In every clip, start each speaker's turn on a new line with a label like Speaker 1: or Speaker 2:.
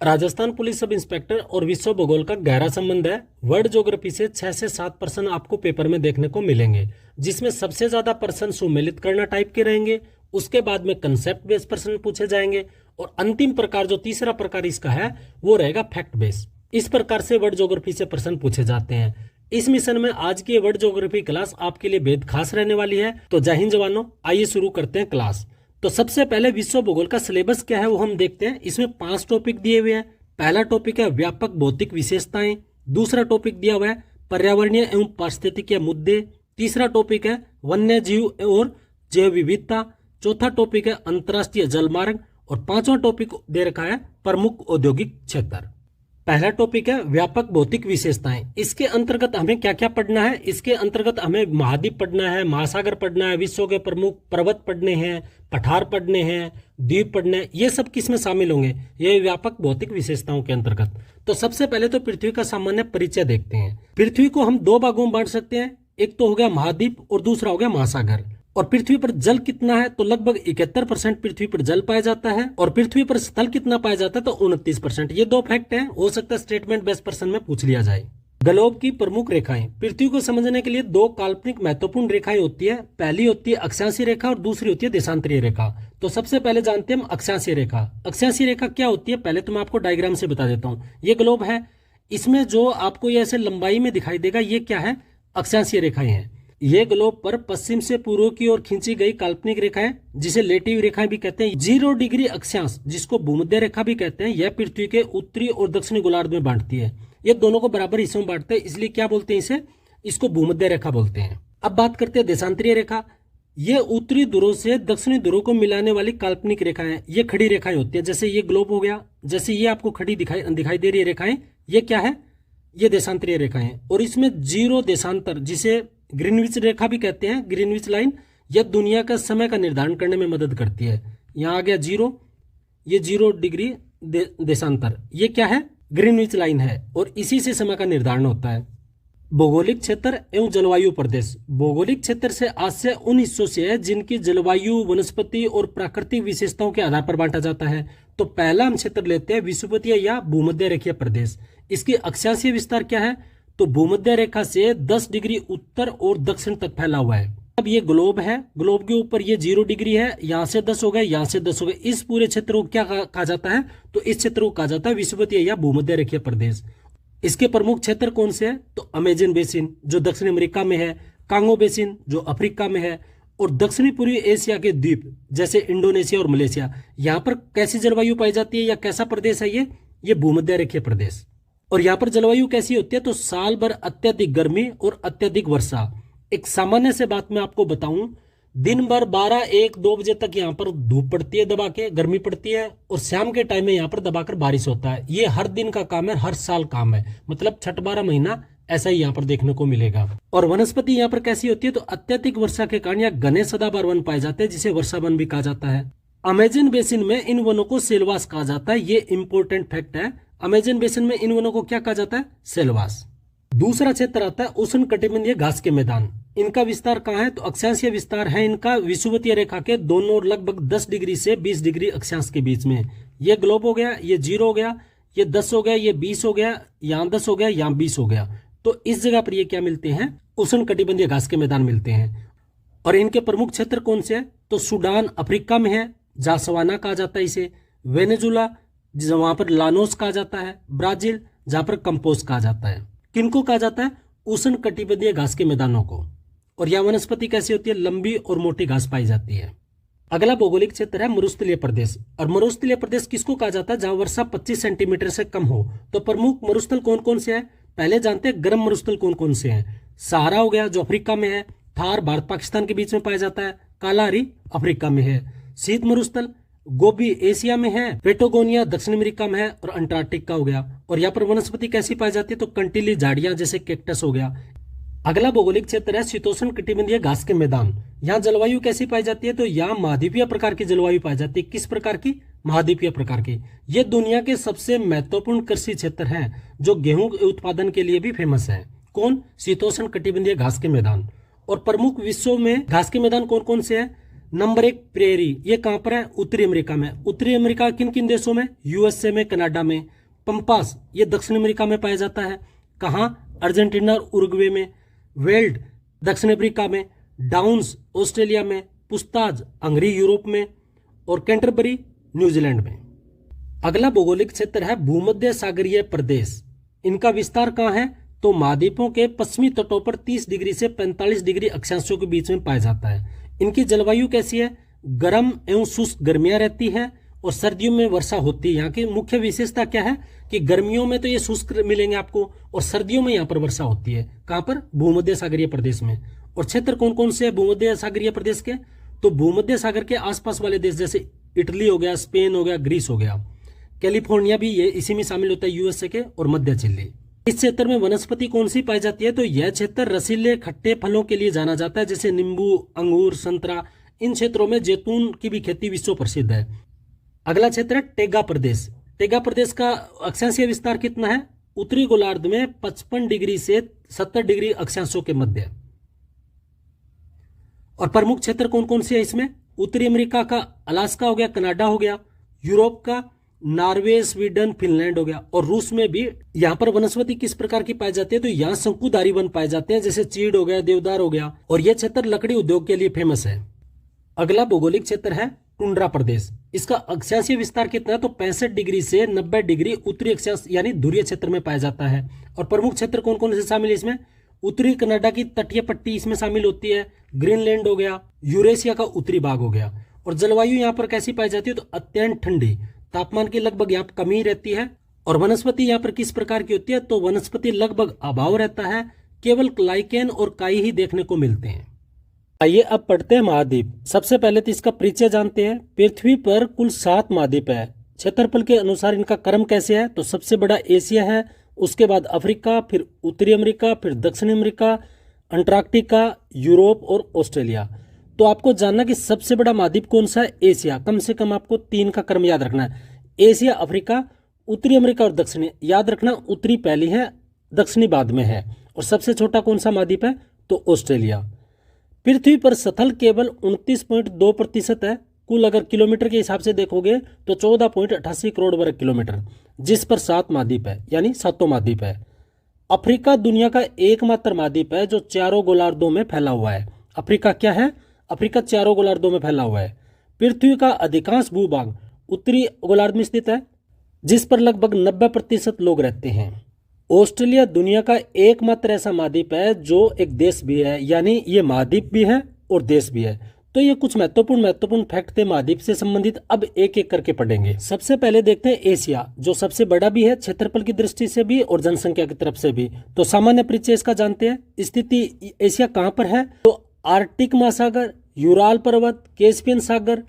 Speaker 1: Rajasthan police sub inspector और विश्व भूगोल का गहरा संबंध है। वर्ल्ड ज्योग्राफी से 6 से 7 प्रश्न आपको पेपर में देखने को मिलेंगे, जिसमें सबसे ज्यादा प्रश्न सुमेलित करना टाइप के रहेंगे। उसके बाद में कंसेप्ट बेस्ड प्रश्न पूछे जाएंगे और अंतिम प्रकार जो तीसरा प्रकार इसका है वो रहेगा फैक्ट बेस्ड। इस प्रकार से वर्ल्ड ज्योग्राफी से प्रश्न पूछे जाते हैं। इस मिशन में आज की वर्ल्ड ज्योग्राफी क्लास आपके लिए बेहद खास रहने वाली है। तो जय हिंद जवानों, आइए शुरू करते हैं क्लास। तो सबसे पहले विश्व भूगोल का सिलेबस क्या है वो हम देखते हैं। इसमें 5 टॉपिक दिए हुए हैं। पहला टॉपिक है व्यापक भौतिक विशेषताएं। दूसरा टॉपिक दिया हुआ है पर्यावरणीय एवं पारिस्थितिकीय मुद्दे। तीसरा टॉपिक है वन्य जीव और जैव विविधता। चौथा टॉपिक है अंतर्राष्ट्रीय जलमार्ग और 5वां टॉपिक दे रखा है प्रमुख औद्योगिक क्षेत्र। पहला टॉपिक है व्यापक भौतिक विशेषताएं। इसके अंतर्गत हमें क्या क्या पढ़ना है? इसके अंतर्गत हमें महाद्वीप पढ़ना है, महासागर पढ़ना है, विश्व के प्रमुख पर्वत पढ़ने हैं, पठार पढ़ने हैं, द्वीप पढ़ने हैं। ये सब किस में शामिल होंगे? ये व्यापक भौतिक विशेषताओं के अंतर्गत। तो सबसे पहले तो पृथ्वी का सामान्य परिचय देखते हैं। पृथ्वी को हम 2 भागों में बांट सकते हैं। एक तो हो गया महाद्वीप और दूसरा हो गया महासागर। और पृथ्वी पर जल कितना है? तो लगभग 71% पृथ्वी पर जल पाया जाता है। और पृथ्वी पर स्थल कितना पाया जाता है? तो 29%। ये 2 फैक्ट हैं, हो सकता है स्टेटमेंट बेस्ड प्रश्न में पूछ लिया जाए। ग्लोब की प्रमुख रेखाएं। पृथ्वी को समझने के लिए 2 काल्पनिक महत्वपूर्ण रेखाएं होती है। पहली होती है अक्षांशीय रेखा और दूसरी होती है देशांतरीय रेखा। तो सबसे पहले जानते हैं हम अक्षांशीय रेखा। अक्षांशीय रेखा क्या होती है? पहले तो मैं आपको डायग्राम से बता देता हूँ। ये ग्लोब है, इसमें जो आपको ये ऐसे लंबाई में दिखाई देगा ये क्या है? अक्षांशीय रेखाएं हैं। ये ग्लोब पर पश्चिम से पूर्व की ओर खींची गई काल्पनिक रेखा है, जिसे लेटी हुई रेखाएं भी कहते हैं। 0 डिग्री अक्षांश, जिसको भूमध्य रेखा भी कहते हैं, यह पृथ्वी के उत्तरी और दक्षिणी गोलार्ध में बांटती है। ये दोनों को बराबर हिस्सों में बांटते हैं, इसलिए क्या बोलते हैं इसे? इसको भूमध्य रेखा बोलते हैं। अब बात करते हैं देशांतरीय रेखा। ये उत्तरी ध्रुव से दक्षिणी ध्रुव को मिलाने वाली काल्पनिक रेखाएं, ये खड़ी रेखाएं होती है। जैसे ये ग्लोब हो गया, जैसे ये आपको खड़ी दिखाई दे रही है रेखाएं, ये क्या है? ये देशांतरीय रेखाएं। और इसमें 0 देशांतर, जिसे ग्रीनविच रेखा भी कहते हैं, ग्रीनविच लाइन, यह दुनिया का समय का निर्धारण करने में मदद करती है। यहाँ आ गया 0, ये 0 डिग्री देशांतर, ये क्या है? ग्रीनविच लाइन है और इसी से समय का निर्धारण होता है। भौगोलिक क्षेत्र एवं जलवायु प्रदेश। भौगोलिक क्षेत्र से आशय उन हिस्सों से है जिनकी जलवायु, वनस्पति और प्राकृतिक विशेषताओं के आधार पर बांटा जाता है। तो पहला हम क्षेत्र लेते हैं विषुवतीय या भूमध्य रेखीय प्रदेश। इसकी अक्षांशीय विस्तार क्या है? तो भूमध्य रेखा से 10 डिग्री उत्तर और दक्षिण तक फैला हुआ है। अब ये ग्लोब है, ग्लोब के ऊपर ये 0 डिग्री है, यहाँ से 10 हो गए, यहाँ से 10 हो गए। इस पूरे क्षेत्र को क्या कहा जाता है? तो इस क्षेत्र को कहा जाता है विषुवतीय या भूमध्य रेखीय प्रदेश। इसके प्रमुख क्षेत्र कौन से हैं? तो अमेजन बेसिन जो दक्षिण अमेरिका में है, कांगो बेसिन जो अफ्रीका में है, और दक्षिणी पूर्वी एशिया के द्वीप जैसे इंडोनेशिया और मलेशिया। यहाँ पर कैसी जलवायु पाई जाती है या कैसा प्रदेश है ये भूमध्य रेखीय प्रदेश। और यहाँ पर जलवायु कैसी होती है? तो साल भर अत्यधिक गर्मी और अत्यधिक वर्षा। एक सामान्य से बात मैं आपको बताऊं, दिन भर 12, 1, 2 बजे तक यहाँ पर धूप पड़ती है, दबा के गर्मी पड़ती है, और शाम के टाइम में यहाँ पर दबाकर बारिश होता है। ये हर दिन का काम है, हर साल काम है, मतलब 6-12 महीना ऐसा ही यहाँ पर देखने को मिलेगा। और वनस्पति यहाँ पर कैसी होती है? तो अत्यधिक वर्षा के कारण यहाँ घने सदाबहार वन पाए जाते हैं, जिसे वर्षा वन भी कहा जाता है। अमेजन बेसिन में इन वनों को सेलवास कहा जाता है। ये इंपॉर्टेंट फैक्ट है। अमेजन बेसिन में इन वनों को क्या कहा जाता है? सेलवास। दूसरा क्षेत्र आता है उष्ण कटिबंधीय घास के मैदान। इनका विस्तार कहाँ है? तो अक्षांशीय विस्तार है इनका विषुवतीय रेखा के दोनों ओर लगभग 10 डिग्री से 20 डिग्री अक्षांश के बीच में। ये ग्लोब हो गया, ये 0 हो गया, ये 10 हो गया, ये 20 हो गया, यहाँ 10 हो गया, यहाँ 20 हो गया। तो इस जगह पर ये क्या मिलते हैं? उष्ण कटिबंधीय घास के मैदान मिलते हैं। और इनके प्रमुख क्षेत्र कौन से है? तो सूडान अफ्रीका में है, जहाँ सवाना कहा जाता है इसे। वेनेजुला वहां पर लानोस कहा जाता है। ब्राजील जहां पर कंपोज कहा जाता है। किनको कहा जाता है? उष्ण कटिबंधीय घास के मैदानों को। और यह वनस्पति कैसी होती है? लंबी और मोटी घास पाई जाती है। अगला भौगोलिक क्षेत्र है मरुस्थलीय प्रदेश। और मरुस्थलीय प्रदेश किसको कहा जाता है? जहां वर्षा 25 सेंटीमीटर से कम हो। तो प्रमुख मरुस्थल कौन कौन से है? पहले जानते हैं गर्म मरुस्थल कौन कौन से हैं। सहारा हो गया जो अफ्रीका में है, थार भारत पाकिस्तान के बीच में पाया जाता है, कालाहारी अफ्रीका में है। शीत मरुस्थल गोबी एशिया में है, पेटागोनिया दक्षिण अमेरिका में है, और अंटार्कटिका हो गया। और यहाँ पर वनस्पति कैसी पाई जाती है? तो कंटीली झाड़ियां जैसे कैक्टस हो गया। अगला भौगोलिक क्षेत्र है शीतोष्ण कटिबंधीय घास के मैदान। यहाँ जलवायु कैसी पाई जाती है? तो यहाँ महाद्वीपीय प्रकार की जलवायु पाई जाती है। किस प्रकार की? महाद्वीपीय प्रकार की। ये दुनिया के सबसे महत्वपूर्ण कृषि क्षेत्र हैं, जो गेहूं उत्पादन के लिए भी फेमस है। कौन? शीतोष्ण कटिबंधीय घास के मैदान। और प्रमुख विश्व में घास के मैदान कौन कौन से हैं? नंबर 1 प्रेरी, ये कहां पर है? उत्तरी अमेरिका में। उत्तरी अमेरिका किन किन देशों में? यूएसए में, कनाडा में। पंपास, ये दक्षिण अमेरिका में पाया जाता है। कहां? अर्जेंटीना और उरुग्वे में। वेल्ड, दक्षिण अफ्रीका में। डाउन्स, ऑस्ट्रेलिया में। पुस्ताज, हंगरी, यूरोप में। और कैंटरबरी, न्यूजीलैंड में। अगला भौगोलिक क्षेत्र है भूमध्य सागरीय प्रदेश। इनका विस्तार कहाँ है? तो महाद्वीपों के पश्चिमी तटों पर 30 डिग्री से 45 डिग्री अक्षांशों के बीच में पाया जाता है। इनकी जलवायु कैसी है? गर्म एवं शुष्क गर्मियां रहती है और सर्दियों में वर्षा होती है। यहाँ की मुख्य विशेषता क्या है कि गर्मियों में तो ये शुष्क मिलेंगे आपको और सर्दियों में यहाँ पर वर्षा होती है। कहाँ पर? भूमध्य सागरीय प्रदेश में। और क्षेत्र कौन कौन से है भूमध्य सागरीय प्रदेश के? तो भूमध्य सागर के आसपास वाले देश जैसे इटली हो गया, स्पेन हो गया, ग्रीस हो गया। कैलिफोर्निया भी ये इसी में शामिल होता है, यूएसए के। और मध्य चिली। इस क्षेत्र में वनस्पति कौन सी पाई जाती है? तो यह क्षेत्र रसीले खट्टे फलों के लिए जाना जाता है, जैसे नींबू, अंगूर, संतरा। इन क्षेत्रों में जैतून की भी खेती विश्व प्रसिद्ध है। अगला क्षेत्र है टेगा प्रदेश। टेगा प्रदेश का अक्षांशीय विस्तार कितना है? उत्तरी गोलार्ध में 55 डिग्री से 70 डिग्री अक्षांशों के मध्य। और प्रमुख क्षेत्र कौन कौन से है इसमें? उत्तरी अमेरिका का अलास्का हो गया, कनाडा हो गया। यूरोप का नॉर्वे, स्वीडन, फिनलैंड हो गया। और रूस में भी। यहाँ पर वनस्पति किस प्रकार की पाई जाती है? तो यहाँ शंकुधारी वन पाए जाते हैं, जैसे चीड़ हो गया, देवदार हो गया। और यह क्षेत्र लकड़ी उद्योग के लिए फेमस है। अगला भौगोलिक क्षेत्र है टुंड्रा प्रदेश। इसका अक्षांशीय विस्तार कितना है? तो 65 डिग्री से 90 डिग्री उत्तरी अक्षांश यानी ध्रुवीय क्षेत्र में पाया जाता है। और प्रमुख क्षेत्र कौन कौन से शामिल है इसमें? उत्तरी कनाडा की तटीय पट्टी इसमें शामिल होती है। ग्रीनलैंड हो गया, यूरेशिया का उत्तरी भाग हो गया। और जलवायु यहाँ पर कैसी पाई जाती है? तो अत्यंत ठंडी, तापमान की लगभग यहाँ पर कमी रहती है। और वनस्पति यहाँ पर किस प्रकार की होती है? तो वनस्पति लगभग अभाव रहता है, केवल लाइकेन और काई ही देखने को मिलते हैं। आइए अब पढ़ते हैं महाद्वीप। सबसे पहले तो इसका परिचय जानते हैं। पृथ्वी पर कुल 7 महाद्वीप है। क्षेत्रफल के अनुसार इनका क्रम कैसे है? तो सबसे बड़ा एशिया है, उसके बाद अफ्रीका, फिर उत्तरी अमेरिका, फिर दक्षिण अमेरिका, अंटार्कटिका, यूरोप और ऑस्ट्रेलिया। तो आपको जानना कि सबसे बड़ा महाद्वीप कौन सा है? एशिया। कम से कम आपको 3 का क्रम याद रखना है। एशिया, अफ्रीका, उत्तरी अमेरिका और दक्षिणी। याद रखना उत्तरी पहली है, दक्षिणी बाद में है। और सबसे छोटा कौन सा महाद्वीप है? तो ऑस्ट्रेलिया। पृथ्वी पर स्थल केवल 29.2% है। कुल अगर किलोमीटर के हिसाब से देखोगे तो 14.88 करोड़ वर्ग किलोमीटर, जिस पर 7 महाद्वीप है, यानी 7 महाद्वीप है। अफ्रीका दुनिया का एकमात्र महाद्वीप है जो चारों गोलार्धों में फैला हुआ है। अफ्रीका क्या है? अफ्रीका चारों गोलार्धों में फैला हुआ है। पृथ्वी का अधिकांश भूभाग उत्तरी गोलार्ध में स्थित है, जिस पर लगभग 90% लोग रहते हैं। ऑस्ट्रेलिया दुनिया का एकमात्र ऐसा महाद्वीप है जो एक देश भी है, यानी ये महाद्वीप भी है और देश भी है। तो ये कुछ महत्वपूर्ण फैक्ट थे महाद्वीप से संबंधित। अब एक एक करके पढ़ेंगे। सबसे पहले देखते हैं एशिया, जो सबसे बड़ा भी है क्षेत्रफल की दृष्टि से भी और जनसंख्या की तरफ से भी। तो सामान्य परिचय इसका जानते हैं। स्थिति एशिया कहाँ पर है? तो आर्कटिक महासागर, यूराल पर्वत, कैस्पियन सागर,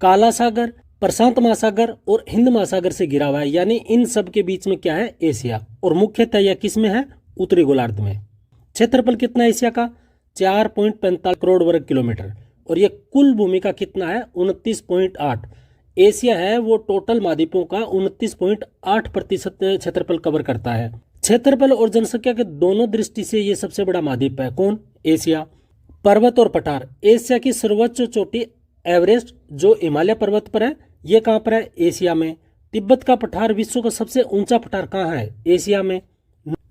Speaker 1: काला सागर, प्रशांत महासागर और हिंद महासागर से घिरा हुआ है, यानी इन सब के बीच में क्या है? एशिया। और मुख्यतः यह किस में है? उत्तरी गोलार्ध में। क्षेत्रफल कितना है एशिया का? 4.45 करोड़ वर्ग किलोमीटर। और यह कुल भूमि का कितना है? 29.8। एशिया है वो टोटल महाद्वीपों का 29.8% क्षेत्रफल कवर करता है। क्षेत्रफल और जनसंख्या के दोनों दृष्टि से ये सबसे बड़ा महाद्वीप है। कौन? एशिया। पर्वत और पठार। एशिया की सर्वोच्च चोटी एवरेस्ट जो हिमालय पर्वत पर है, ये कहाँ पर है? एशिया में। तिब्बत का पठार विश्व का सबसे ऊंचा पठार कहाँ है? एशिया में।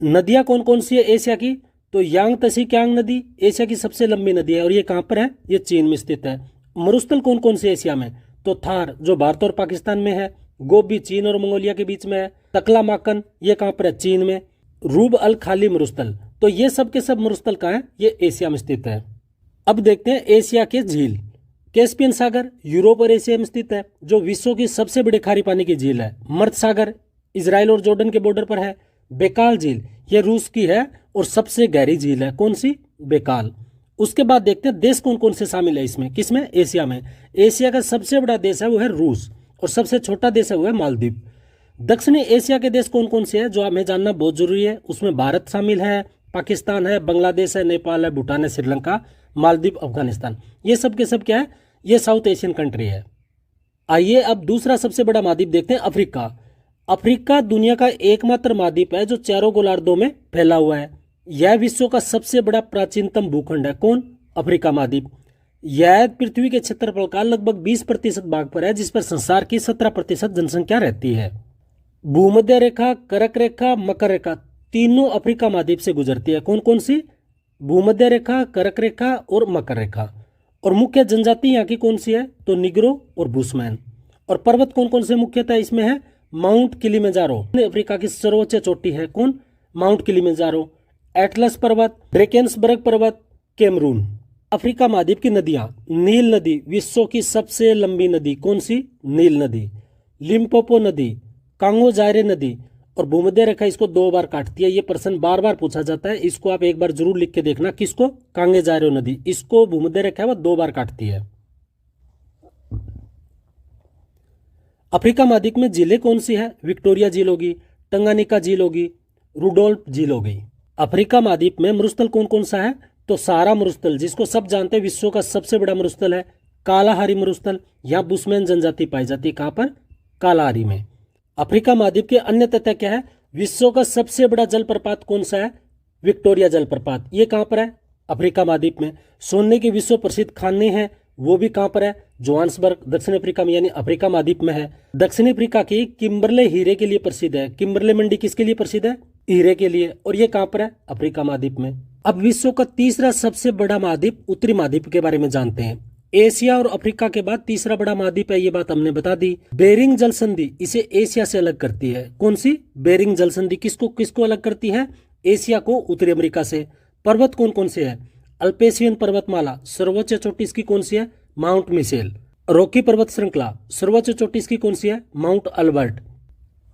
Speaker 1: नदियां कौन कौन सी है एशिया की? तो यांग तसी क्यांग नदी एशिया की सबसे लंबी नदी है और ये कहाँ पर है? ये चीन में स्थित है। मरुस्थल कौन कौन से एशिया में? तो थार जो भारत और पाकिस्तान में है, गोबी चीन और मंगोलिया के बीच में है, तकलामाकन ये कहाँ पर है? चीन में। रूब अल खाली मरुस्थल, तो ये सब के सब मरुस्थल कहाँ है? ये एशिया में स्थित है। अब देखते हैं एशिया के झील। कैस्पियन सागर यूरोप और एशिया में स्थित है, जो विश्व की सबसे बड़ी खारी पानी की झील है। मर्द सागर इजराइल और जॉर्डन के बॉर्डर पर है। बेकाल झील यह रूस की है और सबसे गहरी झील है। कौन सी? बेकाल। उसके बाद देखते हैं देश कौन कौन से शामिल है इसमें। किसमें? एशिया में। एशिया का सबसे बड़ा देश है वो है रूस और सबसे छोटा देश है वो है मालदीव। दक्षिणी एशिया के देश कौन कौन से हैं जो हमें जानना बहुत जरूरी है। उसमें भारत शामिल है, पाकिस्तान है, बांग्लादेश है, नेपाल है, भूटान है, श्रीलंका, मालदीव, अफगानिस्तान। ये सब के सब क्या है? ये साउथ एशियन कंट्री है। आइए अब दूसरा सबसे बड़ा महाद्वीप देखते हैं, अफ्रीका। अफ्रीका दुनिया का एकमात्र महाद्वीप है जो चारों गोलार्धों में फैला हुआ है। यह विश्व का सबसे बड़ा प्राचीनतम भूखंड है। कौन? अफ्रीका महाद्वीप। यह पृथ्वी के क्षेत्रफल का लगभग 20% भाग पर है, जिस पर संसार की 17% जनसंख्या रहती है। भूमध्य रेखा, कर्क रेखा, मकर रेखा तीनों अफ्रीका महाद्वीप से गुजरती है। कौन कौन सी? भूमध्य रेखा, कर्क रेखा और मकर रेखा। और मुख्य जनजाति यहाँ की कौन सी है? तो निग्रो और बुशमैन। और पर्वत कौन कौन से मुख्यतः इसमें है? माउंट किलिमंजारो अफ्रीका की सर्वोच्च चोटी है। कौन? Mount Kilimanjaro. एटलस पर्वत, ड्रेकेंसबर्ग पर्वत, कैमरून। अफ्रीका महाद्वीप की नदियां, नील नदी विश्व की सबसे लंबी नदी। कौन सी? नील नदी। लिम्पोपो नदी, कांगो जायरे नदी और भूमध्य रेखा इसको 2 बार काटती है। ये प्रश्न बार बार पूछा जाता है, इसको आप एक बार जरूर लिख के देखना। किसको? कांगे जायरो नदी, इसको भूमध्य रेखा वो 2 बार काटती है। अफ्रीका महाद्वीप में झीलें कौन सी है? विक्टोरिया झील होगी, टंगानिका झील होगी, रुडोल्फ झील होगी। अफ्रीका महाद्वीप में मरुस्थल कौन कौन सा है? तो सारा मरुस्थल, जिसको सब जानते हैं विश्व का सबसे बड़ा मरुस्थल है कालाहारी मरुस्थल। यहाँ बुशमैन जनजाति पाई जाती है। कहां पर? कालाहारी में। अफ्रीका महाद्वीप के अन्य तथ्य क्या है? विश्व का सबसे बड़ा जलप्रपात कौन सा है? विक्टोरिया जलप्रपात। ये कहां पर है? अफ्रीका महाद्वीप में। सोने की विश्व प्रसिद्ध खाने हैं, वो भी कहां पर है? जोहान्सबर्ग, दक्षिण अफ्रीका में, यानी अफ्रीका महाद्वीप में है। दक्षिण अफ्रीका की किम्बरले हीरे के लिए प्रसिद्ध है। किम्बरले मंडी किसके लिए प्रसिद्ध है? हीरे के लिए। और ये कहां पर है? अफ्रीका महाद्वीप में। अब विश्व का तीसरा सबसे बड़ा महाद्वीप उत्तरी महाद्वीप के बारे में जानते हैं। एशिया और अफ्रीका के बाद तीसरा बड़ा महाद्वीप है, ये बात हमने बता दी। बेरिंग जल संधि इसे एशिया से अलग करती है। कौन सी? बेरिंग जल संधि किसको किसको अलग करती है? एशिया को उत्तरी अमेरिका से। पर्वत कौन कौन से है? अल्पेशियन पर्वतमाला, सर्वोच्च चोटी इसकी कौन सी है? Mount Michel. रॉकी पर्वत श्रृंखला, सर्वोच्च चोटी इसकी कौन सी है? Mount Albert.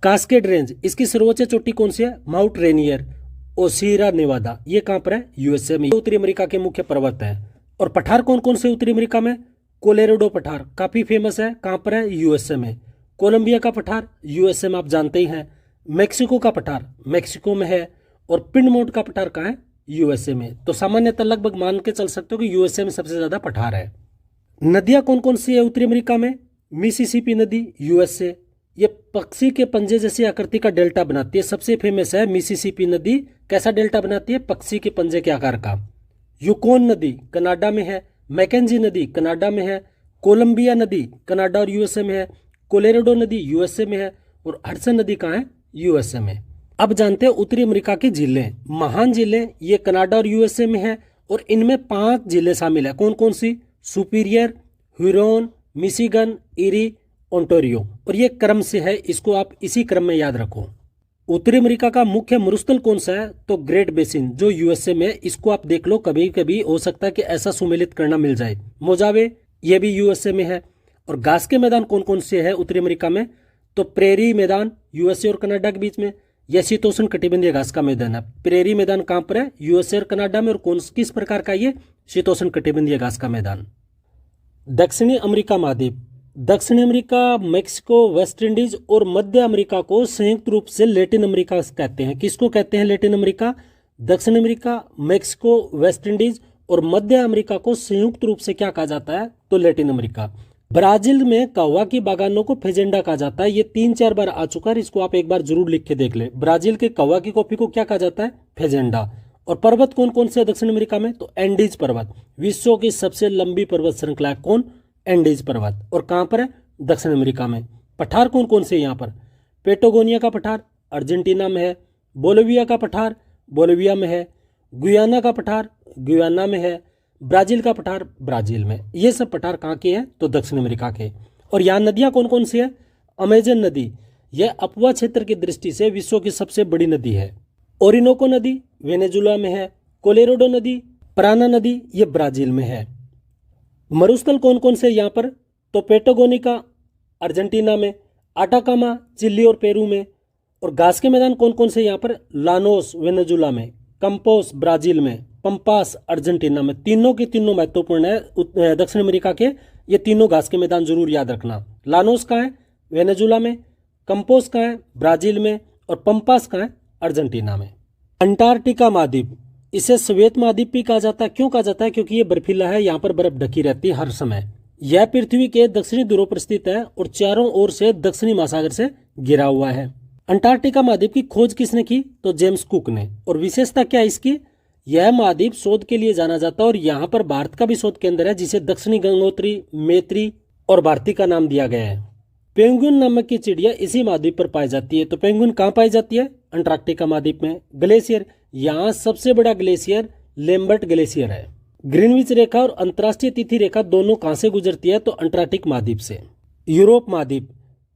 Speaker 1: कास्केड रेंज, इसकी सर्वोच्च चोटी कौन सी है? Mount Rainier. ओसीरा नेवादा, ये कहां पर है? यूएसए में। उत्तरी अमेरिका के मुख्य पर्वत है। और पठार कौन कौन से उत्तरी अमेरिका में? कोलोराडो पठार काफी फेमस है। कहां पर है? यूएसए में। कोलंबिया का पठार यूएसए में, आप जानते ही हैं। मेक्सिको का पठार मेक्सिको में है। और पिडमोंट का पठार कहां है? यूएसए में। तो सामान्यतः लगभग मान के चल सकते हो कि यूएसए में सबसे ज्यादा पठार है। नदियां कौन कौन सी है उत्तरी अमेरिका में? मिसिसिपी नदी यूएसए, ये पक्षी के पंजे जैसी आकृति का डेल्टा बनाती है। सबसे फेमस है मिसिसिपी नदी। कैसा डेल्टा बनाती है? पक्षी के पंजे के आकार का। यूकोन नदी कनाडा में है। मैकेंजी नदी कनाडा में है। कोलंबिया नदी कनाडा और यूएसए में है। कोलोराडो नदी यूएसए में है। और हडसन नदी कहाँ है? यूएसए में। अब जानते हैं उत्तरी अमेरिका की झीलें। महान झीलें ये कनाडा और यूएसए में है। और इनमें 5 झीलें शामिल है। कौन कौन सी? Superior, Huron, Michigan, eri, Ontario. और ये क्रम से है, इसको आप इसी क्रम में याद रखो। उत्तरी अमेरिका का मुख्य मरुस्थल कौन सा है? तो ग्रेट बेसिन, जो यूएसए में। इसको आप देख लो, कभी कभी हो सकता है कि ऐसा सुमेलित करना मिल जाए। मोजावे, ये भी यूएसए में है। और घास के मैदान कौन कौन से है उत्तरी अमेरिका में? तो प्रेरी मैदान यूएसए और कनाडा के बीच में, यह शीतोष्ण कटिबंधीय घास का मैदान है। प्रेरी मैदान कहां पर है? यूएसए और कनाडा में। और कौन किस प्रकार का? ये शीतोष्ण कटिबंधीय घास का मैदान। दक्षिणी अमेरिका महाद्वीप, दक्षिण अमेरिका, मेक्सिको, वेस्ट इंडीज और मध्य अमेरिका को संयुक्त रूप से लैटिन अमेरिका कहते हैं। किसको कहते हैं लैटिन अमेरिका? दक्षिण अमेरिका, मेक्सिको, वेस्ट इंडीज और मध्य अमेरिका को संयुक्त रूप से क्या कहा जाता है? तो लैटिन अमेरिका। ब्राजील में कहवा की बागानों को फेजेंडा कहा जाता है। ये 3-4 बार आ चुका है, इसको आप एक बार जरूर लिख के देख ले। ब्राजील के कहवा की कॉफी को क्या कहा जाता है? फेजेंडा। और पर्वत कौन कौन से है दक्षिण अमेरिका में? तो एंडीज पर्वत, विश्व की सबसे लंबी पर्वत श्रृंखला है। कौन? एंडीज पर्वत। और कहां पर है? दक्षिण अमेरिका में। पठार कौन कौन से यहाँ पर? पेटागोनिया का पठार अर्जेंटीना में है। बोलिविया का पठार बोलिविया में है। गुयाना का पठार गुयाना में है। ब्राजील का पठार ब्राजील में। ये सब पठार कहाँ के हैं? तो दक्षिण अमेरिका के। और यहाँ नदियां कौन कौन सी है? अमेजन नदी, यह अपवा क्षेत्र की दृष्टि से विश्व की सबसे बड़ी नदी है। ओरिनोको नदी वेनेजुला में है। कोलोराडो नदी, पराना नदी, ये ब्राजील में है। मरुस्थल कौन कौन से यहाँ पर? तो पेटागोनिका अर्जेंटीना में, आटाकामा चिली और पेरू में। और घास के मैदान कौन कौन से यहाँ पर? लानोस वेनेजुला में, कंपोस ब्राजील में, पंपास अर्जेंटीना में। तीनों के तीनों महत्वपूर्ण है दक्षिण अमेरिका के। ये तीनों घास के मैदान जरूर याद रखना। लानोस कहाँ है? वेनेजुला में। कंपोस कहाँ है? ब्राजील में। और पंपास कहाँ है? अर्जेंटीना में। अंटार्कटिका महाद्वीप, इसे श्वेत महाद्वीप भी कहा जाता है। क्यों कहा जाता है? क्योंकि ये बर्फीला है, यहाँ पर बर्फ ढकी रहती है हर समय। यह पृथ्वी के दक्षिणी ध्रुव पर स्थित है और चारों ओर से दक्षिणी महासागर से घिरा हुआ है। अंटार्कटिका महाद्वीप की खोज किसने की? तो जेम्स कुक ने। और विशेषता क्या है इसकी? यह महाद्वीप शोध के लिए जाना जाता है और यहाँ पर भारत का भी शोध केंद्र है जिसे दक्षिणी गंगोत्री, मैत्री और भारती का नाम दिया गया है। पेंगुइन नामक की चिड़िया इसी महाद्वीप पर पाई जाती है। तो पेंगुइन कहाँ पाई जाती है? अंटार्कटिका महाद्वीप में। ग्लेशियर, यहाँ सबसे बड़ा ग्लेशियर लैम्बर्ट ग्लेशियर है। ग्रीनविच रेखा और अंतर्राष्ट्रीय तिथि रेखा दोनों कहाँ से गुजरती है? तो अंटार्कटिक महाद्वीप से। यूरोप महाद्वीप,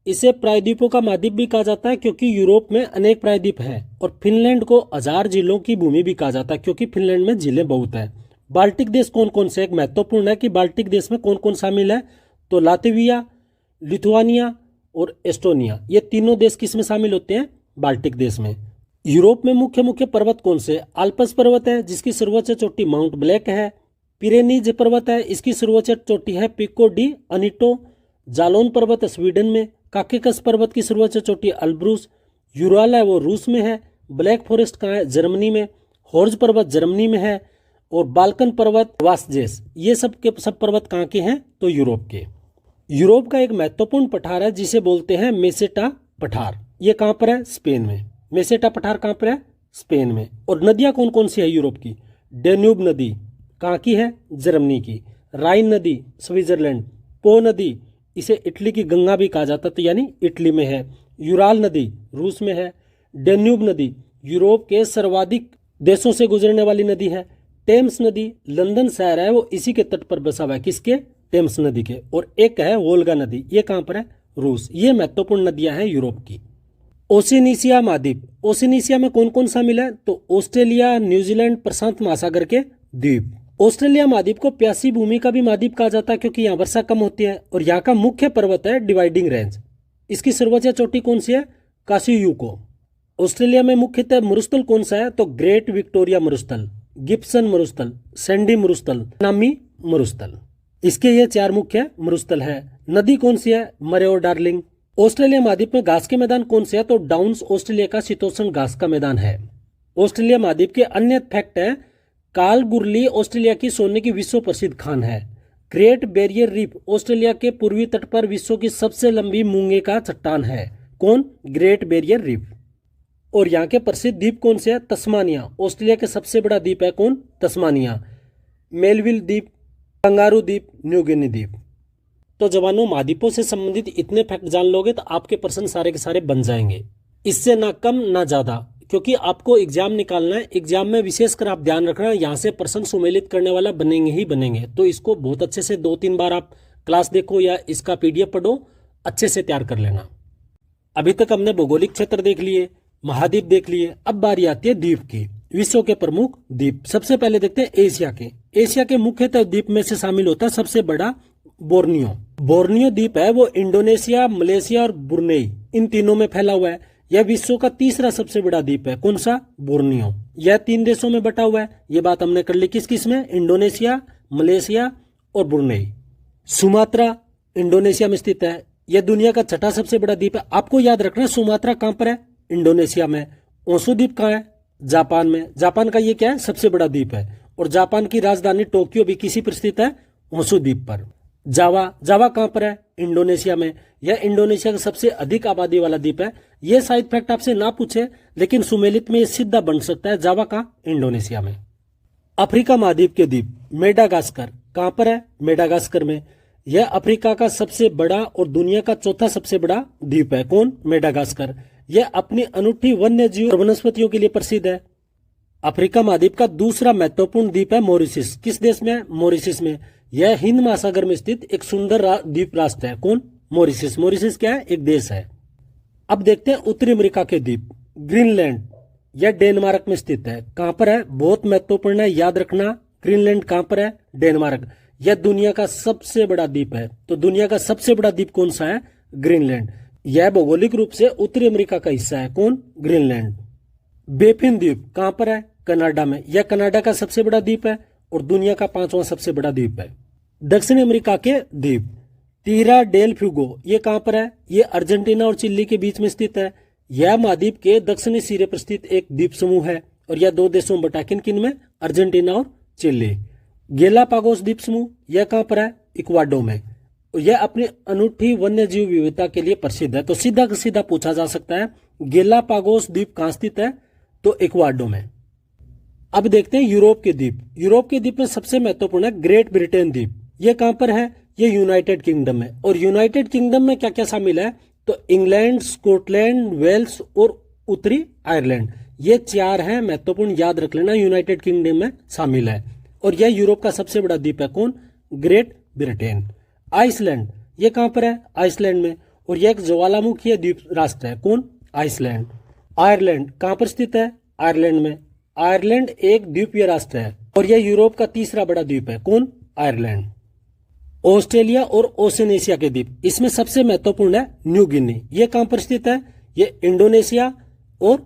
Speaker 1: इसे प्रायद्वीपों का महाद्वीप भी कहा जाता है क्योंकि यूरोप में अनेक प्रायद्वीप हैं। और फिनलैंड को 1000 जिलों की भूमि भी कहा जाता है क्योंकि फिनलैंड में जिले बहुत है। बाल्टिक देश कौन कौन से? एक महत्वपूर्ण है कि बाल्टिक देश में कौन कौन शामिल है? तो लातविया, लिथुआनिया और एस्टोनिया, ये तीनों देश किस में शामिल होते हैं? बाल्टिक देश में। यूरोप में मुख्य मुख्य पर्वत कौन से? आल्प्स पर्वत है जिसकी सर्वोच्च चोटी माउंट ब्लैक है। पिरेनीज पर्वत है, इसकी सर्वोच्च चोटी है पिको डी अनिटो। जालोन पर्वत है स्वीडन में। काकेकस पर्वत की सर्वोच्च चोटी अल्ब्रूस। यूराल है वो रूस में है। ब्लैक फॉरेस्ट कहाँ है? जर्मनी में। हॉर्ज पर्वत जर्मनी में है। और बाल्कन पर्वत, वासजेस, ये सब के सब पर्वत कहाँ के हैं? तो यूरोप के। यूरोप का एक महत्वपूर्ण पठार है जिसे बोलते हैं मेसेटा पठार। ये कहाँ पर है? स्पेन में। मेसेटा पठार कहाँ पर है? स्पेन में। और नदियाँ कौन कौन सी है यूरोप की? डेन्यूब नदी कहाँ की है? जर्मनी की। राइन नदी स्विट्जरलैंड। पो नदी, इसे इटली की गंगा भी कहा जाता है तो यानी इटली में है। यूराल नदी रूस में है। डेन्यूब नदी यूरोप के सर्वाधिक देशों से गुजरने वाली नदी है। टेम्स नदी, लंदन शहर है वो इसी के तट पर बसा हुआ है। किसके? टेम्स नदी के। और एक है वोल्गा नदी, ये कहाँ पर है? रूस। ये महत्वपूर्ण नदियां हैं यूरोप की। ओशिनीसिया महाद्वीप, ओशिनीसिया में कौन कौन शामिल है? तो ऑस्ट्रेलिया, न्यूजीलैंड, प्रशांत महासागर के द्वीप। ऑस्ट्रेलिया महाद्वीप को प्यासी भूमि का भी महाद्वीप कहा जाता है क्योंकि यहाँ वर्षा कम होती है। और यहाँ का मुख्य पर्वत है डिवाइडिंग रेंज। इसकी सर्वोच्च चोटी कौन सी है? कासियुको। ऑस्ट्रेलिया में मुख्यतः मरुस्थल कौन सा है? तो ग्रेट विक्टोरिया मरुस्थल, गिब्सन मरुस्थल, सैंडी मरुस्थल, नामी मरुस्थल, इसके ये 4 मुख्य मरुस्थल है। नदी कौन सी है? मरे और डार्लिंग। ऑस्ट्रेलिया महाद्वीप में घास के मैदान कौन से है? तो डाउन्स ऑस्ट्रेलिया का शीतोष्ण घास का मैदान है। ऑस्ट्रेलिया महाद्वीप के अन्य फैक्ट है, कालगुरली ऑस्ट्रेलिया की सोने की विश्व प्रसिद्ध खान है। ग्रेट बैरियर रीफ ऑस्ट्रेलिया के पूर्वी तट पर विश्व की सबसे लंबी मूंगे का चट्टान है। कौन? Great barrier reef. और यहाँ के प्रसिद्ध द्वीप कौन से है? तस्मानिया, ऑस्ट्रेलिया के सबसे बड़ा द्वीप है। कौन? तस्मानिया। मेलविल द्वीप, कंगारू द्वीप, न्यू गिनी द्वीप। तो जवानों, महाद्वीपों से संबंधित इतने फैक्ट जान लोगे तो आपके प्रश्न सारे के सारे बन जाएंगे। इससे ना कम ना ज्यादा, क्योंकि आपको एग्जाम निकालना है। एग्जाम में विशेषकर आप ध्यान रखना, यहाँ से प्रश्न सुमेलित करने वाला बनेंगे ही बनेंगे। तो इसको बहुत अच्छे से 2-3 बार आप क्लास देखो या इसका PDF पढ़ो, अच्छे से तैयार कर लेना। अभी तक हमने भौगोलिक क्षेत्र देख लिए, महाद्वीप देख लिए। अब बारी आती है द्वीप की। विश्व के प्रमुख द्वीप, सबसे पहले देखते हैं एशिया के। एशिया के मुख्यतः द्वीप में से शामिल होता है सबसे बड़ा बोर्नियो। बोर्नियो द्वीप है वो इंडोनेशिया, मलेशिया और ब्रुनेई, इन तीनों में फैला हुआ है। यह विश्व का तीसरा सबसे बड़ा द्वीप है। कौन सा? बोर्नियो। यह 3 देशों में बटा हुआ है। ये बात हमने कर ली। किस किस में? इंडोनेशिया, मलेशिया और ब्रुनेई। सुमात्रा इंडोनेशिया में स्थित है। यह दुनिया का 6ठा सबसे बड़ा द्वीप है। आपको याद रखना सुमात्रा कहां पर है? इंडोनेशिया में। ओसु द्वीप कहाँ है? जापान में। जापान का ये क्या है? सबसे बड़ा द्वीप है। और जापान की राजधानी टोक्यो भी किसी पर स्थित है? ओसु द्वीप पर। जावा, जावा कहां पर है? इंडोनेशिया में। यह इंडोनेशिया का सबसे अधिक आबादी वाला द्वीप है। यह साइड फैक्ट आपसे ना पूछे लेकिन सुमेलित में यह सीधा बन सकता है। जावा का इंडोनेशिया में। अफ्रीका महाद्वीप के द्वीप मेडागास्कर कहां पर है? मेडागास्कर में। यह अफ्रीका का सबसे बड़ा और दुनिया का 4था सबसे बड़ा द्वीप है। कौन? मेडागास्कर। यह अपनी अनूठी वन्य जीव और वनस्पतियों के लिए प्रसिद्ध है। अफ्रीका महाद्वीप का दूसरा महत्वपूर्ण द्वीप है मॉरिशस। किस देश में? मॉरिशस में। यह हिंद महासागर में स्थित एक सुंदर द्वीप राष्ट्र है। कौन? मॉरिशस। मॉरिशस क्या है? एक देश है। अब देखते हैं उत्तरी अमेरिका के द्वीप। ग्रीनलैंड, यह डेनमार्क में स्थित है। कहां पर है? बहुत महत्वपूर्ण है, याद रखना। ग्रीनलैंड कहां पर है? डेनमार्क। यह दुनिया का सबसे बड़ा द्वीप है। तो दुनिया का सबसे बड़ा द्वीप कौन सा है? ग्रीनलैंड। यह भौगोलिक रूप से उत्तरी अमेरिका का हिस्सा है। कौन? ग्रीनलैंड। बेफिन द्वीप कहां पर है? कनाडा में। यह कनाडा का सबसे बड़ा द्वीप है और दुनिया का 5वां सबसे बड़ा द्वीप है। दक्षिण अमेरिका के द्वीप तीरा डेल फ्यूगो, ये कहां पर है? ये अर्जेंटीना और चिली के बीच में स्थित है। यह महाद्वीप के दक्षिणी सिरे पर स्थित एक द्वीप समूह है और यह 2 देशों में बटा। किन किन में? अर्जेंटीना और चिली। गेलापागोस द्वीप समूह, यह कहां पर है? इक्वाडोर में। यह अपनी अनूठी वन्य जीव विविधता के लिए प्रसिद्ध है। तो सीधा सीधा पूछा जा सकता है गेलापागोस द्वीप कहां स्थित है? तो इक्वाडोर में। अब देखते हैं यूरोप के द्वीप। यूरोप के द्वीप में सबसे महत्वपूर्ण है ग्रेट ब्रिटेन द्वीप। ये कहां पर है? ये यूनाइटेड किंगडम में। और यूनाइटेड किंगडम में क्या क्या शामिल है? तो इंग्लैंड, स्कॉटलैंड, वेल्स और उत्तरी आयरलैंड, ये 4 हैं महत्वपूर्ण, याद रख लेना, यूनाइटेड किंगडम में शामिल है। और यह यूरोप का सबसे बड़ा द्वीप है। कौन? Great Britain. आइसलैंड, ये कहां पर है? आइसलैंड में। और यह एक ज्वालामुखी द्वीप राष्ट्र है। कौन? आइसलैंड। आयरलैंड कहां पर स्थित है? आयरलैंड में। आयरलैंड एक द्वीपीय राष्ट्र है और यह यूरोप का तीसरा बड़ा द्वीप है। कौन? आयरलैंड। ऑस्ट्रेलिया और ओशियनेशिया के द्वीप, इसमें सबसे महत्वपूर्ण है न्यू गिनी। यह कहां पर स्थित है? यह इंडोनेशिया और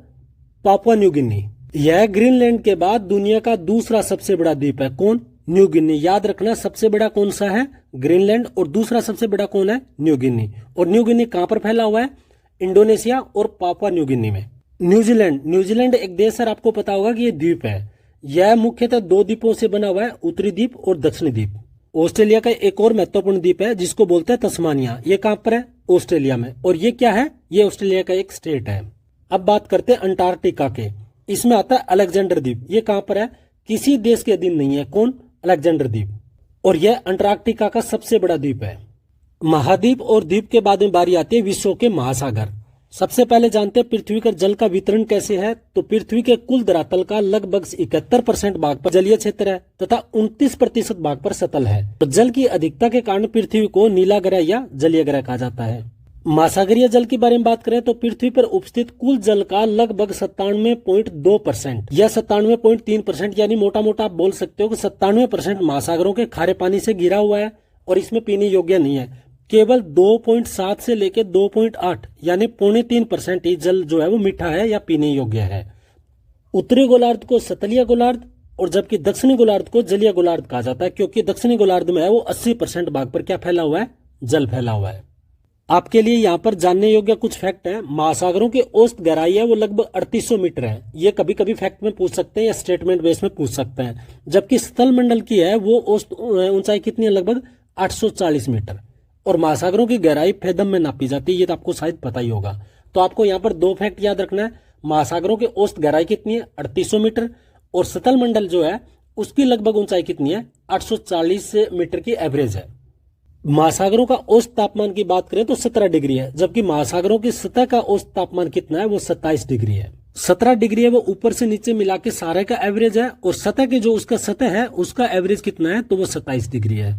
Speaker 1: पापुआ न्यू गिनी। यह ग्रीनलैंड के बाद दुनिया का दूसरा सबसे बड़ा द्वीप है। कौन? New Guinea. याद रखना, सबसे बड़ा कौन सा है? ग्रीनलैंड। और दूसरा सबसे बड़ा कौन है? New Guinea. और न्यू गिनी कहां पर फैला हुआ है? इंडोनेशिया और पापुआ न्यू गिनी में। न्यूजीलैंड, न्यूजीलैंड एक देश है, आपको पता होगा कि यह द्वीप है। यह मुख्यतः 2 द्वीपों से बना हुआ है, उत्तरी द्वीप और दक्षिणी द्वीप। ऑस्ट्रेलिया का एक और महत्वपूर्ण द्वीप है जिसको बोलते हैं तस्मानिया। ये कहां पर है? ऑस्ट्रेलिया में। और ये क्या है? ये ऑस्ट्रेलिया का एक स्टेट है। अब बात करते हैं अंटार्कटिका के। इसमें आता है अलेक्जेंडर द्वीप। ये कहां पर है? किसी देश के अधीन नहीं है। कौन? अलेक्जेंडर द्वीप। और यह अंटार्कटिका का सबसे बड़ा द्वीप है। महाद्वीप और द्वीप के बाद में बारी आती है विश्व के महासागर। सबसे पहले जानते हैं पृथ्वी का जल का वितरण कैसे है। तो पृथ्वी के कुल धरातल का लगभग 71% भाग पर जलीय क्षेत्र है तथा 29% भाग पर सतल है। तो जल की अधिकता के कारण पृथ्वी को नीला ग्रह या जलीय ग्रह कहा जाता है। महासागरीय जल के बारे में बात करें तो पृथ्वी पर उपस्थित कुल जल का लगभग 97.2% या 97.3%, यानी मोटा मोटा आप बोल सकते हो कि 97% महासागरों के खारे पानी से घिरा हुआ है और इसमें पीने योग्य नहीं है। केवल 2.7 से लेकर 2.8 यानी 0.3% ही जल जो है वो मीठा है या पीने योग्य है। उत्तरी गोलार्ध को सतलीय गोलार्ध और जबकि दक्षिणी गोलार्ध को जलीय गोलार्ध कहा जाता है, क्योंकि दक्षिणी गोलार्ध में है वो 80% भाग पर क्या फैला हुआ है? जल फैला हुआ है। आपके लिए यहाँ पर जानने योग्य कुछ फैक्ट है। महासागरों की औसत गहराई है वो लगभग 3800 मीटर है। ये कभी कभी फैक्ट में पूछ सकते हैं या स्टेटमेंट बेस में पूछ सकते हैं। जबकि स्थल मंडल की है वो औसत ऊंचाई कितनी है? लगभग 840 मीटर। और महासागरों की गहराई फेदम में नापी जाती है, ये तो आपको शायद पता ही होगा। तो आपको यहाँ पर 2 फैक्ट याद रखना है। महासागरों की औसत गहराई कितनी है? 3800 मीटर। और स्थल मंडल जो है उसकी लगभग ऊंचाई कितनी है? 840 मीटर की एवरेज है। महासागरों का औसत तापमान की बात करें तो 17 डिग्री है, जबकि महासागरों की सतह का औसत तापमान कितना है? वो 27 डिग्री है। 17 डिग्री है वो ऊपर से नीचे मिला के सारे का एवरेज है, और सतह की जो उसका सतह है उसका एवरेज कितना है? तो वो 27 डिग्री है।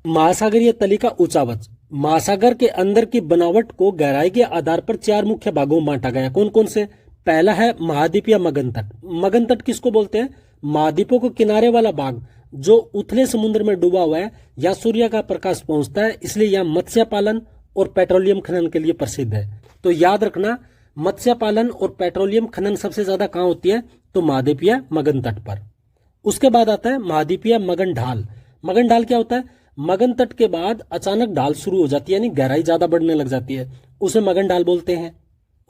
Speaker 1: महासागरीय तली का ऊंचावच। महासागर के अंदर की बनावट को गहराई के आधार पर 4 मुख्य भागों में बांटा गया। कौन कौन से? पहला है महाद्वीप या मगन तट। मगन तट किसको बोलते हैं? महाद्वीपों को किनारे वाला भाग जो उथले समुद्र में डूबा हुआ है या सूर्य का प्रकाश पहुंचता है, इसलिए यह मत्स्य पालन और पेट्रोलियम खनन के लिए प्रसिद्ध है। तो याद रखना, मत्स्य पालन और पेट्रोलियम खनन सबसे ज्यादा कहां होती है? तो महाद्वीपीय मगन तट पर। उसके बाद आता है महाद्वीपीय मगन ढाल। मगन ढाल क्या होता है? मगन तट के बाद अचानक ढाल शुरू हो जाती है, यानी गहराई ज्यादा बढ़ने लग जाती है, उसे मगन ढाल बोलते हैं।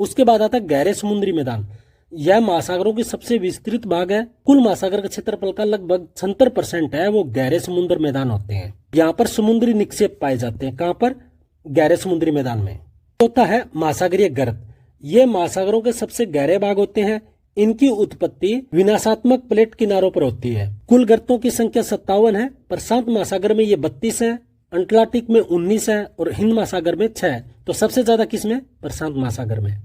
Speaker 1: उसके बाद आता है गहरे समुद्री मैदान। यह महासागरों की सबसे विस्तृत भाग है। कुल महासागर का क्षेत्रफल का लगभग 76% है वो गहरे समुद्र मैदान होते हैं। यहाँ पर समुद्री निक्षेप पाए जाते हैं। कहां पर? गहरे समुद्री मैदान में। चौथा है महासागरीय गर्त। ये महासागरों के सबसे गहरे भाग होते हैं। इनकी उत्पत्ति विनाशात्मक प्लेट किनारों पर होती है। कुल गर्तों की संख्या 57 है। प्रशांत महासागर में ये 32 है, अंटार्कटिक में 19 है और हिंद महासागर में 6 है। तो सबसे ज्यादा किसमें? प्रशांत महासागर में।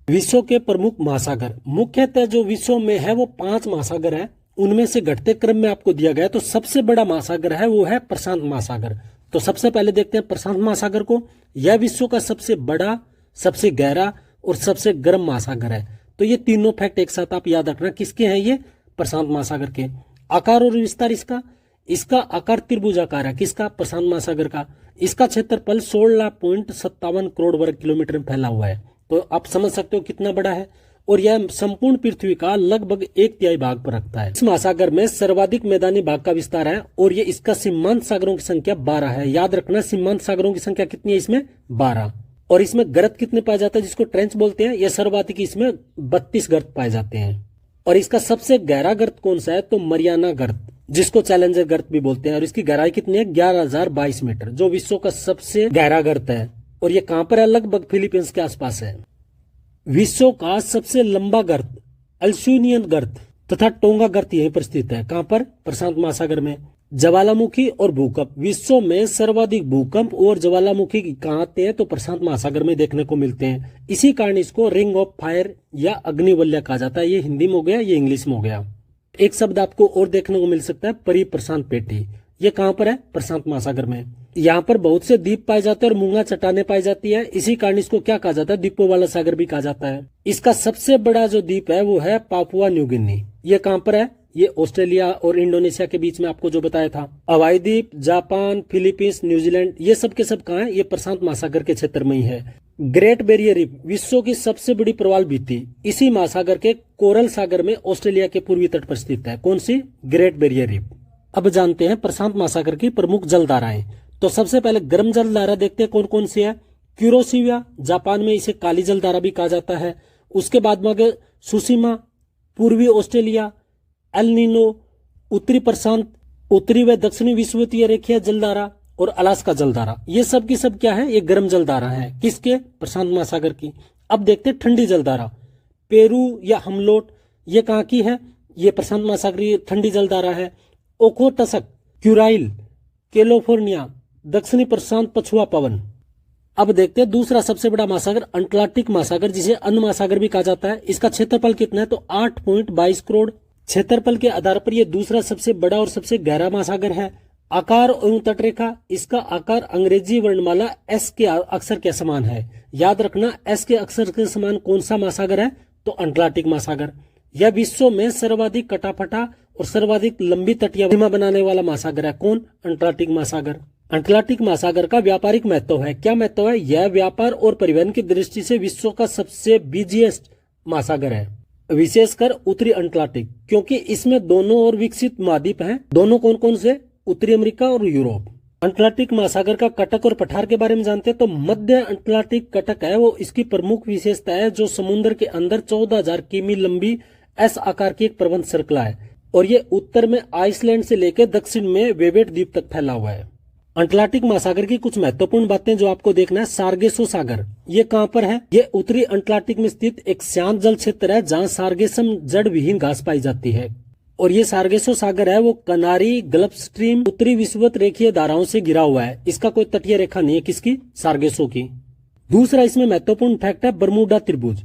Speaker 1: विश्व के प्रमुख महासागर, मुख्यतः जो विश्व में है वो 5 महासागर है, उनमें से घटते क्रम में आपको दिया गया। तो सबसे बड़ा महासागर है वो है प्रशांत महासागर। तो सबसे पहले देखते हैं प्रशांत महासागर को। यह विश्व का सबसे बड़ा, सबसे गहरा और सबसे गर्म महासागर है। तो ये तीनों फैक्ट एक साथ आप याद रखना। किसके हैं ये? प्रशांत महासागर के। आकार और विस्तार इसका आकार त्रिभुजाकार है। किसका? प्रशांत महासागर का। इसका क्षेत्रफल 16.57 करोड़ वर्ग किलोमीटर में फैला हुआ है। तो आप समझ सकते हो कितना बड़ा है। और यह संपूर्ण पृथ्वी का लगभग 1/3 भाग पर रखता है। इस महासागर में सर्वाधिक मैदानी भाग का विस्तार है और ये इसका सीमांत सागरों की संख्या 12 है। याद रखना, सीमांत सागरों की संख्या कितनी है इसमें? 12। और इसमें गर्त कितने पाए जाते हैं जिसको ट्रेंच बोलते हैं? यह सर्वाधिक इसमें 32 गर्त पाए जाते हैं। और इसका सबसे गहरा गर्त कौन सा है? तो मरियाना गर्त, जिसको चैलेंजर गर्त भी बोलते हैं। और इसकी गहराई कितनी है? 11,022 मीटर, जो विश्व का सबसे गहरा गर्त है। और ये कहां पर है? लगभग फिलीपींस के आसपास है। विश्व का सबसे लंबा गर्त अल्सूनियन गर्त तथा टोंगा गर्त यहीं पर स्थित है। कहां पर? प्रशांत महासागर में। ज्वालामुखी और भूकंप, विश्व में सर्वाधिक भूकंप और ज्वालामुखी कहाँ आते हैं? तो प्रशांत महासागर में देखने को मिलते हैं। इसी कारण इसको रिंग ऑफ फायर या अग्निवलय कहा जाता है। ये हिंदी में हो गया, ये इंग्लिश में हो गया। एक शब्द आपको और देखने को मिल सकता है, परिप्रशांत पेटी। ये कहां पर है? प्रशांत महासागर में। यहाँ पर बहुत से द्वीप पाए जाते हैं और मूंगा चट्टाने पाई जाती है। इसी कारण इसको क्या कहा जाता है? द्वीपों वाला सागर भी कहा जाता है। इसका सबसे बड़ा जो द्वीप है वो है पापुआ न्यू गिनी। ये कहां पर है? ये ऑस्ट्रेलिया और इंडोनेशिया के बीच में आपको जो बताया था। हवाई द्वीप, जापान, फिलीपींस, न्यूजीलैंड, ये सब के सब कहाँ है? ये प्रशांत महासागर के क्षेत्र में ही है। ग्रेट बैरियर रीफ, विश्व की सबसे बड़ी प्रवाल भित्ति, इसी महासागर के कोरल सागर में ऑस्ट्रेलिया के पूर्वी तट पर स्थित है। कौन सी? Great barrier reef. अब जानते हैं प्रशांत महासागर की प्रमुख जलधाराएं। तो सबसे पहले गर्म जलधारा देखते हैं कौन कौन सी है। क्यूरोसिवा, जापान में इसे काली जलधारा भी कहा जाता है। उसके बाद में सुशीमा, पूर्वी ऑस्ट्रेलिया, एल नीनो, उत्तरी प्रशांत, उत्तरी व दक्षिणी विषुवतीय रेखीय जलधारा और अलास्का जलधारा। ये सब की सब क्या है? ये गर्म जलधारा है। किसके? प्रशांत महासागर की। अब देखते हैं ठंडी जलधारा। पेरू या हमलोट, ये कहाँ की है? ये प्रशांत महासागर की ठंडी जलधारा है। ओखोटसक, क्यूराइल, कैलिफोर्निया, दक्षिणी प्रशांत पछुआ पवन। अब देखते हैं दूसरा सबसे बड़ा महासागर, अटलांटिक महासागर, जिसे अन्य महासागर भी कहा जाता है। इसका क्षेत्रफल कितना है? तो 8.22 करोड़। क्षेत्रफल के आधार पर यह दूसरा सबसे बड़ा और सबसे गहरा महासागर है। आकार एवं तटरेखा, इसका आकार अंग्रेजी वर्णमाला एस के अक्षर के समान है। याद रखना, एस के अक्षर के समान कौन सा महासागर है? तो अटलांटिक महासागर। यह विश्व में सर्वाधिक कटाफटा और सर्वाधिक लंबी तटीय सीमा बनाने वाला महासागर है। कौन? अटलांटिक महासागर। अटलांटिक महासागर का व्यापारिक महत्व है। क्या महत्व है? यह व्यापार और परिवहन की दृष्टि से विश्व का सबसे बिजिएस्ट महासागर है, विशेषकर उत्तरी अटलांटिक, क्योंकि इसमें दोनों ओर विकसित महाद्वीप हैं। दोनों कौन कौन से? उत्तरी अमेरिका और यूरोप। अटलांटिक महासागर का कटक और पठार के बारे में जानते हैं। तो मध्य अटलांटिक कटक है वो इसकी प्रमुख विशेषता है, जो समुद्र के अंदर 14,000 किमी लंबी एस आकार की एक प्रबंध श्रृंखला है और ये उत्तर में आइसलैंड से लेकर दक्षिण में वेवेट द्वीप तक फैला हुआ है। अटलांटिक महासागर की कुछ महत्वपूर्ण बातें जो आपको देखना है। सार्गेसो सागर, ये कहां पर है? ये उत्तरी अटलांटिक में स्थित एक शांत जल क्षेत्र है जहां सार्गेसम जड़ विहीन घास पाई जाती है। और ये सार्गेसो सागर है वो कनारी, गल्फ स्ट्रीम, उत्तरी विषुवत रेखीय धाराओं से घिरा हुआ है। इसका कोई तटीय रेखा नहीं है। किसकी? सार्गेसो की। दूसरा इसमें महत्वपूर्ण फैक्ट है बर्मुडा त्रिभुज।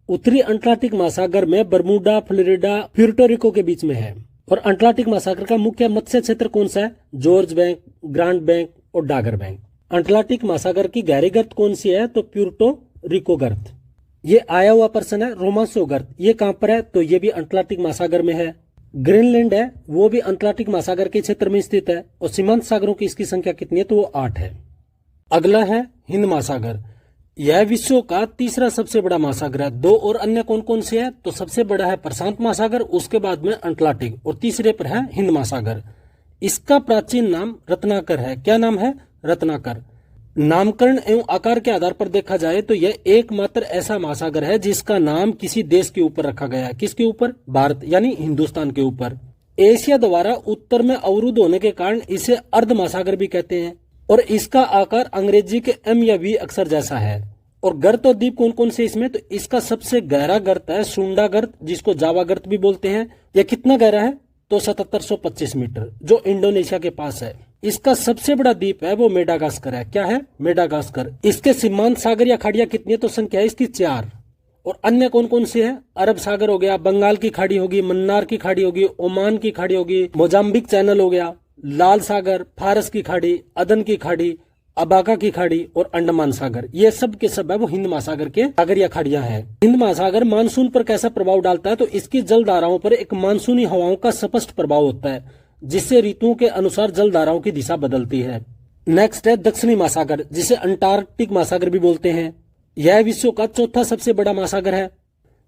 Speaker 1: उत्तरी अटलांटिक महासागर में बर्मुडा, फ्लोरिडा, प्यूर्टो रिको के बीच में है। और अटलांटिक महासागर का मुख्य मत्स्य क्षेत्र कौन सा है? जॉर्ज बैंक, ग्रांड बैंक और डागर बैंक। अटलांटिक महासागर की गहरी गर्त कौन सी है? तो प्यूर्टो रिको गर्त। ये आया हुआ पर्सन है रोमासो गर्त। ये कहां पर है? तो ये भी अटलांटिक महासागर में है। ग्रीनलैंड है वो भी अटलांटिक महासागर के क्षेत्र में स्थित है। और सीमांत सागरों की इसकी संख्या कितनी है? तो वो 8 है। अगला है हिंद महासागर। यह विश्व का तीसरा सबसे बड़ा महासागर है। दो और अन्य कौन कौन से है? तो सबसे बड़ा है प्रशांत महासागर, उसके बाद में अटलांटिक और तीसरे पर है हिंद महासागर। इसका प्राचीन नाम रत्नाकर है। क्या नाम है? रत्नाकर। नामकरण एवं आकार के आधार पर देखा जाए तो यह एकमात्र ऐसा महासागर है जिसका नाम किसी देश के ऊपर रखा गया है। किसके ऊपर? भारत यानी हिंदुस्तान के ऊपर। एशिया द्वारा उत्तर में अवरुद्ध होने के कारण इसे अर्ध महासागर भी कहते हैं और इसका आकार अंग्रेजी के एम या वी अक्षर जैसा है। और गर्त और द्वीप कौन कौन से इसमें? तो इसका सबसे गहरा गर्त है सुंडा गर्त, जिसको जावा गर्त भी बोलते हैं। यह कितना गहरा है? तो 7725 मीटर, जो इंडोनेशिया के पास है। इसका सबसे बड़ा द्वीप है वो मेडागास्कर है। क्या है? मेडागास्कर। इसके सीमांत सागर या खाड़ियां कितनी है? तो संख्या है इसकी 4। और अन्य कौन कौन से हैं? अरब सागर हो गया, बंगाल की खाड़ी होगी, मन्नार की खाड़ी होगी, ओमान की खाड़ी होगी, मोजाम्बिक चैनल हो गया, लाल सागर, फारस की खाड़ी, अदन की खाड़ी, अबाका की खाड़ी और अंडमान सागर। ये सब के सब है वो हिंद महासागर के सागर या खाड़ियां हैं। हिंद महासागर मानसून पर कैसा प्रभाव डालता है? तो इसकी जल धाराओं पर एक मानसूनी हवाओं का स्पष्ट प्रभाव होता है, जिससे ऋतुओं के अनुसार जल धाराओं की दिशा बदलती है। नेक्स्ट है दक्षिणी महासागर, जिसे अंटार्कटिक महासागर भी बोलते हैं। यह विश्व का चौथा सबसे बड़ा महासागर है।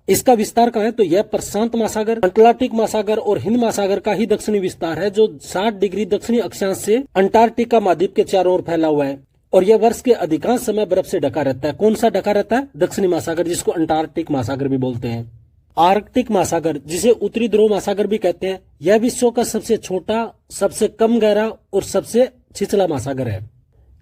Speaker 1: इसका विस्तार कहाँ है? तो यह प्रशांत महासागर, अटलांटिक महासागर और हिंद महासागर का ही दक्षिणी विस्तार है, जो 60 डिग्री दक्षिणी अक्षांश से अंटार्कटिका महाद्वीप के चारों ओर फैला हुआ है। और यह वर्ष के अधिकांश समय बर्फ से ढका रहता है। कौन सा ढका रहता है? दक्षिणी महासागर, जिसको अंटार्कटिक महासागर भी बोलते हैं। आर्कटिक महासागर, जिसे उत्तरी ध्रुव महासागर भी कहते हैं, यह विश्व का सबसे छोटा, सबसे कम गहरा और सबसे छिछला महासागर है।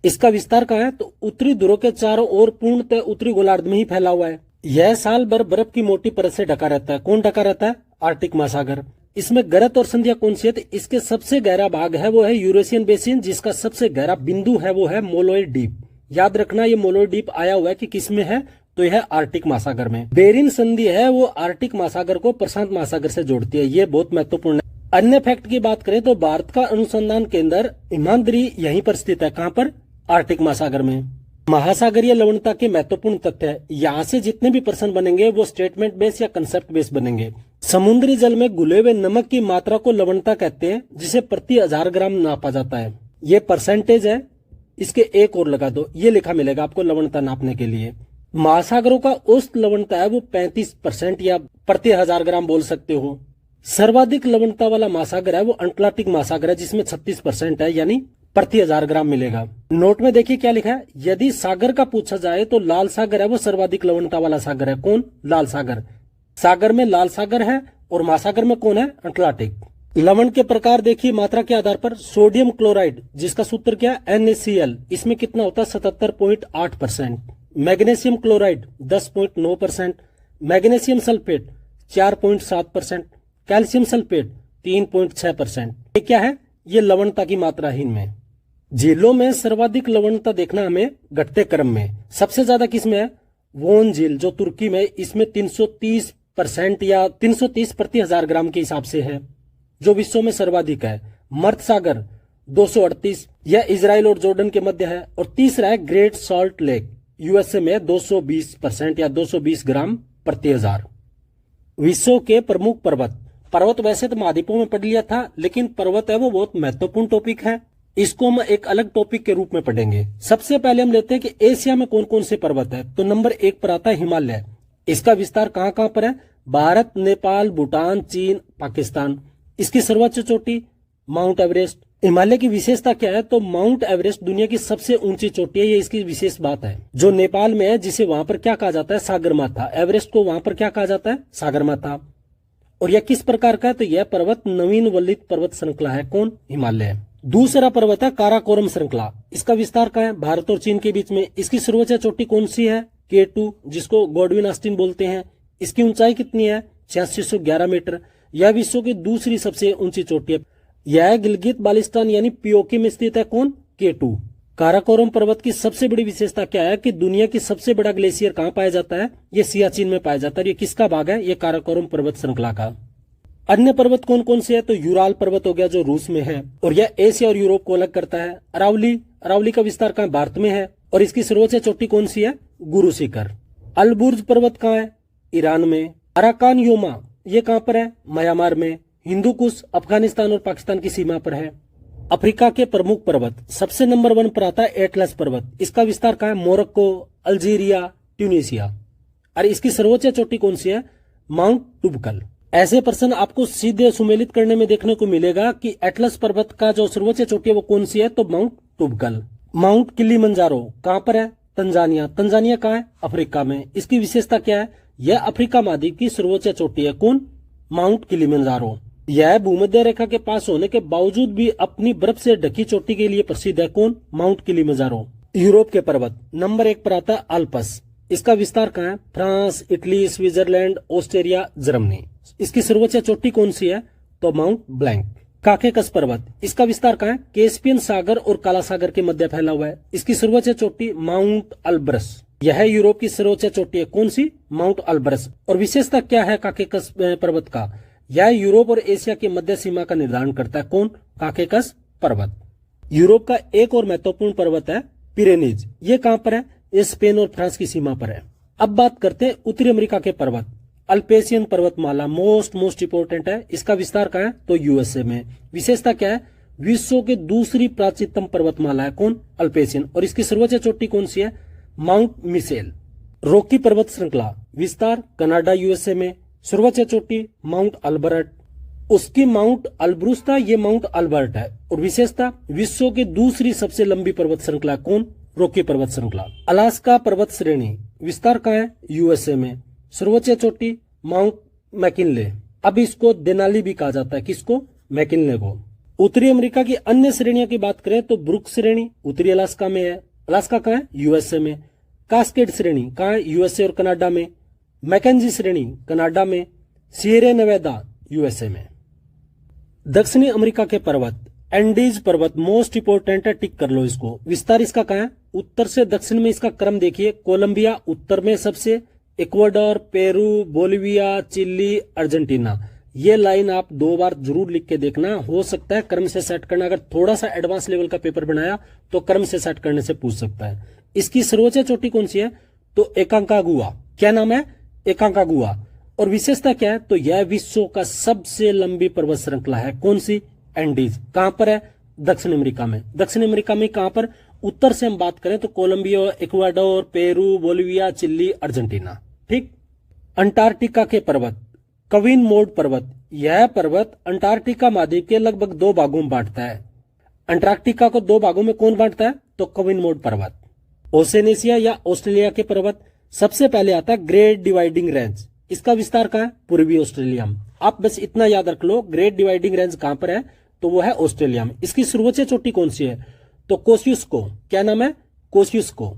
Speaker 1: इसका विस्तार कहाँ है? तो उत्तरी ध्रुव के चारों ओर पूर्णतः उत्तरी गोलार्ध में ही फैला हुआ है। यह साल भर बर्फ की मोटी परत से ढका रहता है। कौन ढका रहता है? आर्कटिक महासागर। इसमें गरत और संध्या कौन सी है? तो इसके सबसे गहरा भाग है वो है यूरेशियन बेसिन, जिसका सबसे गहरा बिंदु है वो है मोलोय डीप। याद रखना ये मोलोय डीप आया हुआ है कि किस में है? तो यह आर्कटिक महासागर में। बेरिंग संधि है वो आर्कटिक महासागर को प्रशांत महासागर से जोड़ती है, ये बहुत महत्वपूर्ण है। अन्य फैक्ट की बात करें तो भारत का अनुसंधान केंद्र हिमाद्री यहीं पर स्थित है। कहां पर? आर्कटिक महासागर में। महासागरीय लवणता के महत्वपूर्ण तथ्य है, यहाँ से जितने भी प्रश्न बनेंगे वो स्टेटमेंट बेस या कंसेप्ट बेस बनेंगे। समुद्री जल में घुले हुए नमक की मात्रा को लवणता कहते हैं, जिसे प्रति 1000 ग्राम नापा जाता है। ये परसेंटेज है, इसके एक और लगा दो, ये लिखा मिलेगा आपको लवणता नापने के लिए। महासागरों का औसत लवणता है वो 35% या प्रति 1000 ग्राम बोल सकते हो। सर्वाधिक लवणता वाला महासागर है वो अंटार्कटिक महासागर है, जिसमें 36% है, यानी प्रति 1000 ग्राम मिलेगा। नोट में देखिए क्या लिखा है, यदि सागर का पूछा जाए तो लाल सागर है वो सर्वाधिक लवणता वाला सागर है। कौन? लाल सागर। सागर में लाल सागर है और महासागर में कौन है? अंटार्कटिक। लवण के प्रकार देखिए मात्रा के आधार पर। सोडियम क्लोराइड जिसका सूत्र क्या है? NaCl, इसमें कितना होता है? 77.8%। Magnesium chloride 10.9%, magnesium sulphate 4.7%, calcium sulphate 3.6%। ये क्या है? ये लवणता की मात्रा है इनमें। झीलों में सर्वाधिक लवणता देखना हमें घटते क्रम में। सबसे ज्यादा किसमें है? वोन झील जो तुर्की में, इसमें 330% या 330 प्रति 1000 ग्राम के हिसाब से है, जो विश्व में सर्वाधिक है। मर्द सागर 238, यह इजराइल और जॉर्डन के मध्य है। और तीसरा है ग्रेट सॉल्ट लेक, यूएसए में 220% या 220 ग्राम प्रति 1000। विश्व के प्रमुख पर्वत। पर्वत वैसे तो महाद्वीपों में पढ़ लिया था, लेकिन पर्वत है वो बहुत महत्वपूर्ण टॉपिक है, इसको हम एक अलग टॉपिक के रूप में पढ़ेंगे। सबसे पहले हम लेते हैं कि एशिया में कौन कौन से पर्वत है। तो नंबर 1 पर आता है हिमालय। इसका विस्तार कहां कहां पर है? भारत, नेपाल, भूटान, चीन, पाकिस्तान। इसकी सर्वोच्च चोटी माउंट एवरेस्ट। हिमालय की विशेषता क्या है? तो माउंट एवरेस्ट दुनिया की सबसे ऊंची चोटी है, ये इसकी विशेष बात है। जो नेपाल में है, जिसे वहां पर क्या कहा जाता है? सागरमाथा। एवरेस्ट को वहां पर क्या कहा जाता है? सागरमाथा। और यह किस प्रकार का है? तो यह पर्वत नवीन वल्लित पर्वत श्रृंखला है। कौन? हिमालय। दूसरा पर्वत है काराकोरम श्रृंखला। इसका विस्तार कहाँ है? भारत और चीन के बीच में। इसकी सर्वोच्च चोटी कौन सी है? K2, जिसको गॉडविन ऑस्टिन बोलते हैं। इसकी ऊंचाई कितनी है? 8611 मीटर। यह विश्व की दूसरी सबसे ऊंची चोटी है। यह गिलगित बाल्टिस्तान यानी पीओके में स्थित है। कौन? K2। काराकोरम पर्वत की सबसे बड़ी विशेषता क्या है कि दुनिया की सबसे बड़ा ग्लेशियर कहाँ पाया जाता है? ये सियाचिन में पाया जाता है। ये किसका भाग है? ये काराकोरम पर्वत श्रृंखला का। अन्य पर्वत कौन कौन से है? तो यूराल पर्वत हो गया जो रूस में है, और यह एशिया और यूरोप को अलग करता है। अरावली का विस्तार कहाँ? भारत में है, और इसकी सर्वोच्च चोटी कौन सी है? गुरु शिखर। अलबुर्ज पर्वत कहाँ है? ईरान में। अराकान योमा ये कहाँ पर है? म्यांमार में। हिंदू कुश अफगानिस्तान और पाकिस्तान की सीमा पर है। अफ्रीका के प्रमुख पर्वत। सबसे नंबर 1 पर आता है एटलस पर्वत। इसका विस्तार कहाँ है? Morocco, Algeria, Tunisia. और इसकी सर्वोच्च चोटी कौन सी है? माउंट टुबकल। ऐसे प्रश्न आपको सीधे सुमेलित करने में देखने को मिलेगा कि एटलस पर्वत का जो सर्वोच्च चोटी है वो कौन सी है? तो माउंट टुबकल। माउंट किलिमंजारो कहाँ पर है? तंजानिया। तंजानिया कहाँ है? अफ्रीका में। इसकी विशेषता क्या है? यह अफ्रीका महाद्वीप की सर्वोच्च चोटी है। कौन? Mount Kilimanjaro. यह भूमध्य रेखा के पास होने के बावजूद भी अपनी बर्फ से ढकी चोटी के लिए प्रसिद्ध है। कौन? Mount Kilimanjaro. यूरोप के पर्वत। नंबर 1 पर आता है अल्पस। इसका विस्तार कहाँ है? France, Italy, Switzerland, Australia, Germany. इसकी सर्वोच्च चोटी कौन सी है? तो माउंट ब्लैंक। काकेकस पर्वत। इसका विस्तार कहाँ है? कैस्पियन सागर और काला सागर के मध्य फैला हुआ है। इसकी सर्वोच्च चोटी माउंट अल्ब्रस। यह यूरोप की सर्वोच्च चोटी है। कौन सी? माउंट अल्ब्रस। और विशेषता क्या है काकेकस पर्वत का? यह यूरोप और एशिया की मध्य सीमा का निर्धारण करता है। कौन? काकेकस पर्वत। यूरोप का एक और महत्वपूर्ण पर्वत है पिरेनीज। ये कहां पर है? ये स्पेन और फ्रांस की सीमा पर है। अब बात करते हैं उत्तरी अमेरिका के पर्वत। अल्पेशियन पर्वतमाला मोस्ट इंपोर्टेंट है। इसका विस्तार कहाँ है? तो यूएसए में। विशेषता क्या है? विश्व की दूसरी प्राचीनतम पर्वतमाला है। कौन? अल्पेशियन। और इसकी सर्वोच्च चोटी कौन सी है? Mount Michel. रॉकी पर्वत श्रृंखला। विस्तार कनाडा यूएसए में। सर्वोच्च चोटी माउंट अल्बर्ट। उसकी माउंट अल्ब्रुस था, ये माउंट अल्बर्ट है। और विशेषता विश्व की दूसरी सबसे लंबी पर्वत श्रृंखला। कौन? रॉकी पर्वत श्रृंखला। अलास्का पर्वत श्रेणी। विस्तार कहाँ है? यूएसए में। सर्वोच्च चोटी माउंट मैकिनले। अब इसको देनाली भी कहा जाता है। किसको? मैकिनले को। उत्तरी अमेरिका की अन्य श्रेणियों की बात करें तो ब्रुक श्रेणी उत्तरी अलास्का में है। अलास्का कहाँ है? यूएसए में। कास्केड श्रेणी कहाँ है? यूएसए और कनाडा में। मैकेंजी श्रेणी कनाडा में। सिएरा नेवादा यूएसए में। दक्षिणी अमेरिका के पर्वत, एंडीज पर्वत मोस्ट इंपोर्टेंट है, टिक कर लो इसको। विस्तार इसका कहाँ है? उत्तर से दक्षिण में इसका क्रम देखिए, कोलंबिया उत्तर में सबसे, Ecuador, Peru, Bolivia, Chile, Argentina. ये लाइन आप 2 बार जरूर लिख के देखना, हो सकता है क्रम से सेट करना, अगर थोड़ा सा एडवांस लेवल का पेपर बनाया तो क्रम से सेट करने से पूछ सकता है। इसकी सर्वोच्च चोटी कौन सी है? तो एकांकागुआ। क्या नाम है? एकांकागुआ। और विशेषता क्या है? तो यह विश्व का सबसे लंबी पर्वत श्रृंखला है। कौन सी? एंडीज। कहां पर है? दक्षिण अमेरिका में। दक्षिण अमेरिका में कहां पर? उत्तर से हम बात करें तो Colombia, Ecuador, Peru, Bolivia, Chile, Argentina. ठीक। अंटार्कटिका के पर्वत, कविन मोड पर्वत। यह पर्वत अंटार्कटिका महाद्वीप के लगभग 2 भागों में बांटता है। अंटार्कटिका को 2 भागों में कौन बांटता है? तो कविन मोड पर्वत। ओसेनेशिया या ऑस्ट्रेलिया के पर्वत, सबसे पहले आता है ग्रेट डिवाइडिंग रेंज। इसका विस्तार कहां है? पूर्वी ऑस्ट्रेलिया में। आप बस इतना याद रख लो, ग्रेट डिवाइडिंग रेंज कहां पर है? तो वो है ऑस्ट्रेलिया में। इसकी सर्वोच्च चोटी कौन सी है? तो कोस्युस्को। क्या नाम है? कोस्युस्को।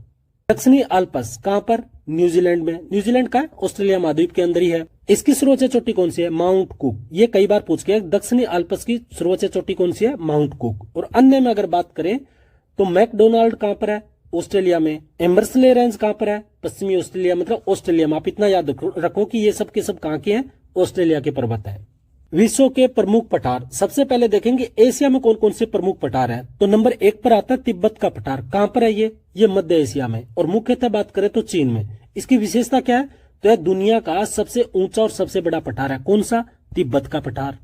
Speaker 1: दक्षिणी अल्प्स कहां पर? न्यूजीलैंड में। न्यूजीलैंड का है? ऑस्ट्रेलिया महाद्वीप के अंदर ही है। इसकी सर्वोच्च चोटी कौन सी है? Mount cook. ये कई बार पूछ गया, दक्षिणी अल्प्स की सर्वोच्च चोटी कौन सी है? Mount cook. और अन्य में अगर बात करें तो मैकडोनाल्ड कहां पर है? ऑस्ट्रेलिया में। एम्बर्सले रेंज कहां पर है? पश्चिमी ऑस्ट्रेलिया, मतलब ऑस्ट्रेलिया में। आप इतना याद रखो कि ये सब के सब कहां के हैं? ऑस्ट्रेलिया के पर्वत है। विश्व के प्रमुख पठार, सबसे पहले देखेंगे एशिया में कौन कौन से प्रमुख पठार हैं। तो नंबर 1 पर आता है तिब्बत का पठार। कहां पर है ये मध्य एशिया में। और मुख्यतः बात करें तो चीन में। इसकी विशेषता क्या है? तो यह दुनिया का सबसे ऊंचा और सबसे बड़ा पठार है। कौन सा? तिब्बत का पठार।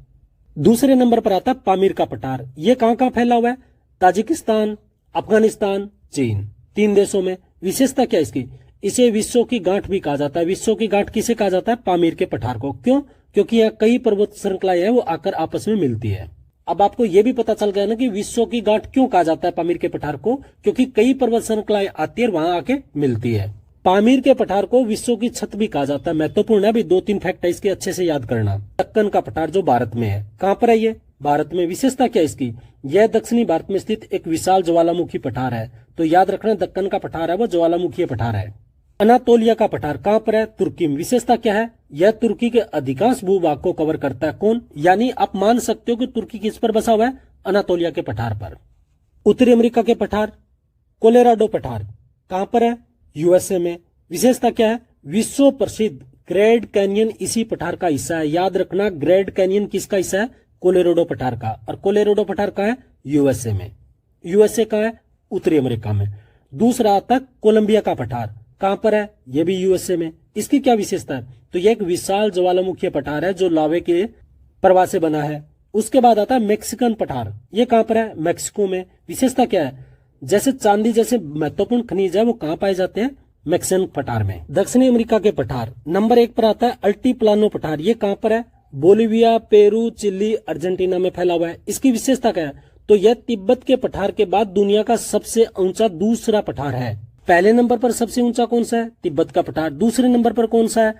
Speaker 1: दूसरे नंबर पर आता है पामीर का पठार। ये कहां फैला हुआ है? ताजिकिस्तान, अफगानिस्तान, चीन, 3 देशों में। विशेषता क्या इसकी? इसे विश्व की गांठ भी कहा जाता है। विश्व की गांठ किसे कहा जाता है? पामीर के पठार को। क्यों? क्योंकि यहाँ कई पर्वत श्रृंखलाएं हैं वो आकर आपस में मिलती है। अब आपको यह भी पता चल गया ना कि विश्व की गांठ क्यों कहा जाता है पामीर के पठार को? क्योंकि कई पर्वत श्रृंखलाएं आती है और वहां आके मिलती है। पामीर के पठार को विश्व की छत भी कहा जाता है। महत्वपूर्ण है, भी 2-3 फैक्ट है इसके, अच्छे से याद करना। दक्कन का पठार जो भारत में है, कहां पर है ये? भारत में। विशेषता क्या इसकी? यह दक्षिणी भारत में स्थित एक विशाल ज्वालामुखी पठार है। तो याद रखना, दक्कन का पठार है वो ज्वालामुखी पठार है। अनातोलिया का पठार कहां पर है? तुर्की में। विशेषता क्या है? यह तुर्की के अधिकांश भूभाग को कवर करता है। कौन? यानी आप मान सकते हो कि तुर्की किस पर बसा हुआ है? अनातोलिया के पठार पर। उत्तरी अमेरिका के पठार, कोलोराडो पठार कहां पर है? यूएसए में। विशेषता क्या है? विश्व प्रसिद्ध ग्रैंड कैनियन इसी पठार का हिस्सा है। याद रखना, ग्रैंड कैनियन किसका हिस्सा है? कोलोराडो पठार का। और कोलोराडो पठार कहां है? यूएसए में। यूएसए कहां है? उत्तरी अमेरिका में। दूसरा आता है कोलंबिया का पठार। कहां पर है? यह भी यूएसए में। इसकी क्या विशेषता है? तो यह एक विशाल ज्वालामुखी पठार है जो लावे के प्रवाह से बना है। उसके बाद आता है मैक्सिकन पठार। यह कहां पर है? मैक्सिको में। विशेषता क्या है? जैसे चांदी जैसे महत्वपूर्ण खनिज है वो कहां पाए जाते हैं? मैक्सिकन पठार में। दक्षिणी अमेरिका के पठार, नंबर 1 पर आता है अल्टीप्लानो पठार। ये कहां पर है? बोलिविया, पेरू, चिली, अर्जेंटीना में फैला हुआ है। इसकी विशेषता क्या है? तो यह तिब्बत के पठार के बाद दुनिया का सबसे ऊंचा दूसरा पठार है। पहले नंबर पर सबसे ऊंचा कौन सा है? तिब्बत का पठार। दूसरे नंबर पर कौन सा है?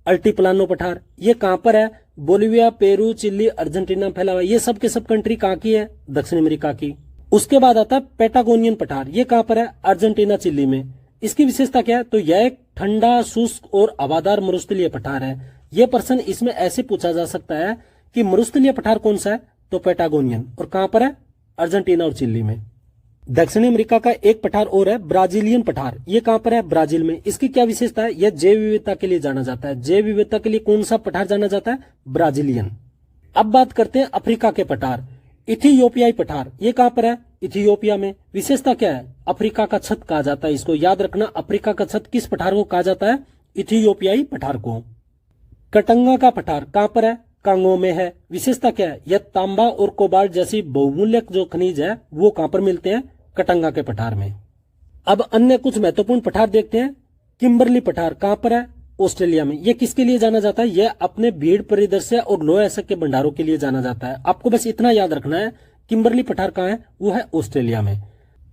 Speaker 1: अल्टीप्लानो पठार। ये कहां पर है? बोलिविया, पेरू, चिली, अर्जेंटीना में फैला हुआ है। ये सब के सब कंट्री कहां की है? दक्षिण अमेरिका की। उसके बाद आता है पैटागोनियन पठार। ये कहां पर है? अर्जेंटीना, चिली में। इसकी विशेषता क्या है? तो यह एक ठंडा, शुष्क और हवादार मरुस्थलीय पठार है। यह प्रश्न इसमें ऐसे पूछा जा सकता है कि मरुस्थलीय पठार कौन सा है? तो पैटागोनियन। और कहां पर है? अर्जेंटीना और चिली में। दक्षिणी अमेरिका का एक पठार और है ब्राजीलियन पठार। ये कहां पर है? ब्राजील में। इसकी क्या विशेषता है? यह जैव विविधता के लिए जाना जाता है। जैव विविधता के लिए कौन सा पठार जाना जाता है? ब्राजीलियन। अब बात करते हैं अफ्रीका के पठार। इथियोपियाई पठार। ये कहां पर है? इथियोपिया में। विशेषता क्या है? अफ्रीका का छत कहा जाता है इसको। याद रखना, अफ्रीका का छत किस पठार को कहा जाता है? इथियोपियाई पठार को। कटंगा का पठार कहां पर है? कांगो में है। विशेषता क्या है? यह तांबा और कोबाल्ट जैसी बहुमूल्य जो खनिज है वो कहां पर मिलते हैं? कटंगा के पठार में। अब अन्य कुछ महत्वपूर्ण पठार देखते हैं। किम्बरली पठार कहां पर है? ऑस्ट्रेलिया में। यह किसके लिए जाना जाता है? यह अपने भीड़ परिदृश्य और लोह एसिड के भंडारों के लिए जाना जाता है। आपको बस इतना याद रखना है, किम्बरली पठार कहां है? वो है ऑस्ट्रेलिया में।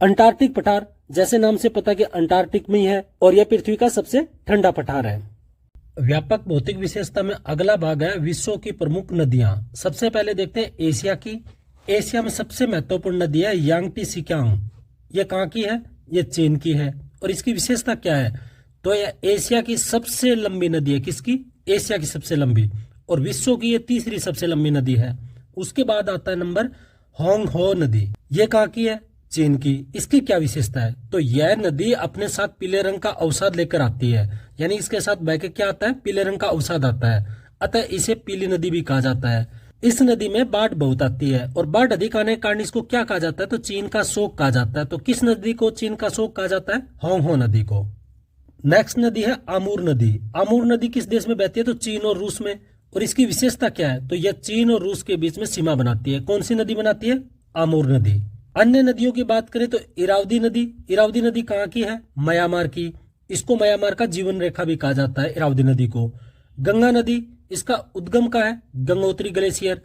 Speaker 1: अंटार्कटिक पठार, जैसे नाम से पता कि अंटार्कटिक में ही है और यह पृथ्वी का सबसे ठंडा पठार है। व्यापक भौतिक विशेषता में अगला भाग है विश्व की प्रमुख नदियां। सबसे पहले देखते हैं एशिया की। एशिया में सबसे महत्वपूर्ण नदी है यांगटी सिक्यांग। यह कहां की है? यह चीन की है। और इसकी विशेषता क्या है? तो यह एशिया की सबसे लंबी नदी है। किसकी? एशिया की सबसे लंबी। और विश्व की ये तीसरी सबसे लंबी नदी है। उसके बाद आता है नंबर होंग हो नदी। ये कहाँ की है? चीन की। इसकी क्या विशेषता है? तो यह नदी अपने साथ पीले रंग का अवसाद लेकर आती है, यानी इसके साथ बह के क्या आता है? पीले रंग का अवसाद आता है, अतः इसे पीली नदी भी कहा जाता है। इस नदी में बाढ़ बहुत आती है और बाढ़ अधिक आने के कारण इसको क्या कहा जाता है? तो चीन का शोक कहा जाता है। तो किस नदी को चीन का शोक कहा जाता है? होंग हो नदी को। नेक्स्ट नदी है आमूर नदी। आमूर नदी किस देश में बहती है? तो चीन और रूस में। और इसकी विशेषता क्या है? तो यह चीन और रूस के बीच में सीमा बनाती है। कौन सी नदी बनाती है? आमूर नदी। अन्य नदियों की बात करें तो इरावदी नदी। इरावदी नदी कहाँ की है? म्यांमार की। इसको म्यांमार का जीवन रेखा भी कहा जाता है इरावदी नदी को। गंगा नदी, इसका उद्गम कहाँ है? गंगोत्री ग्लेशियर।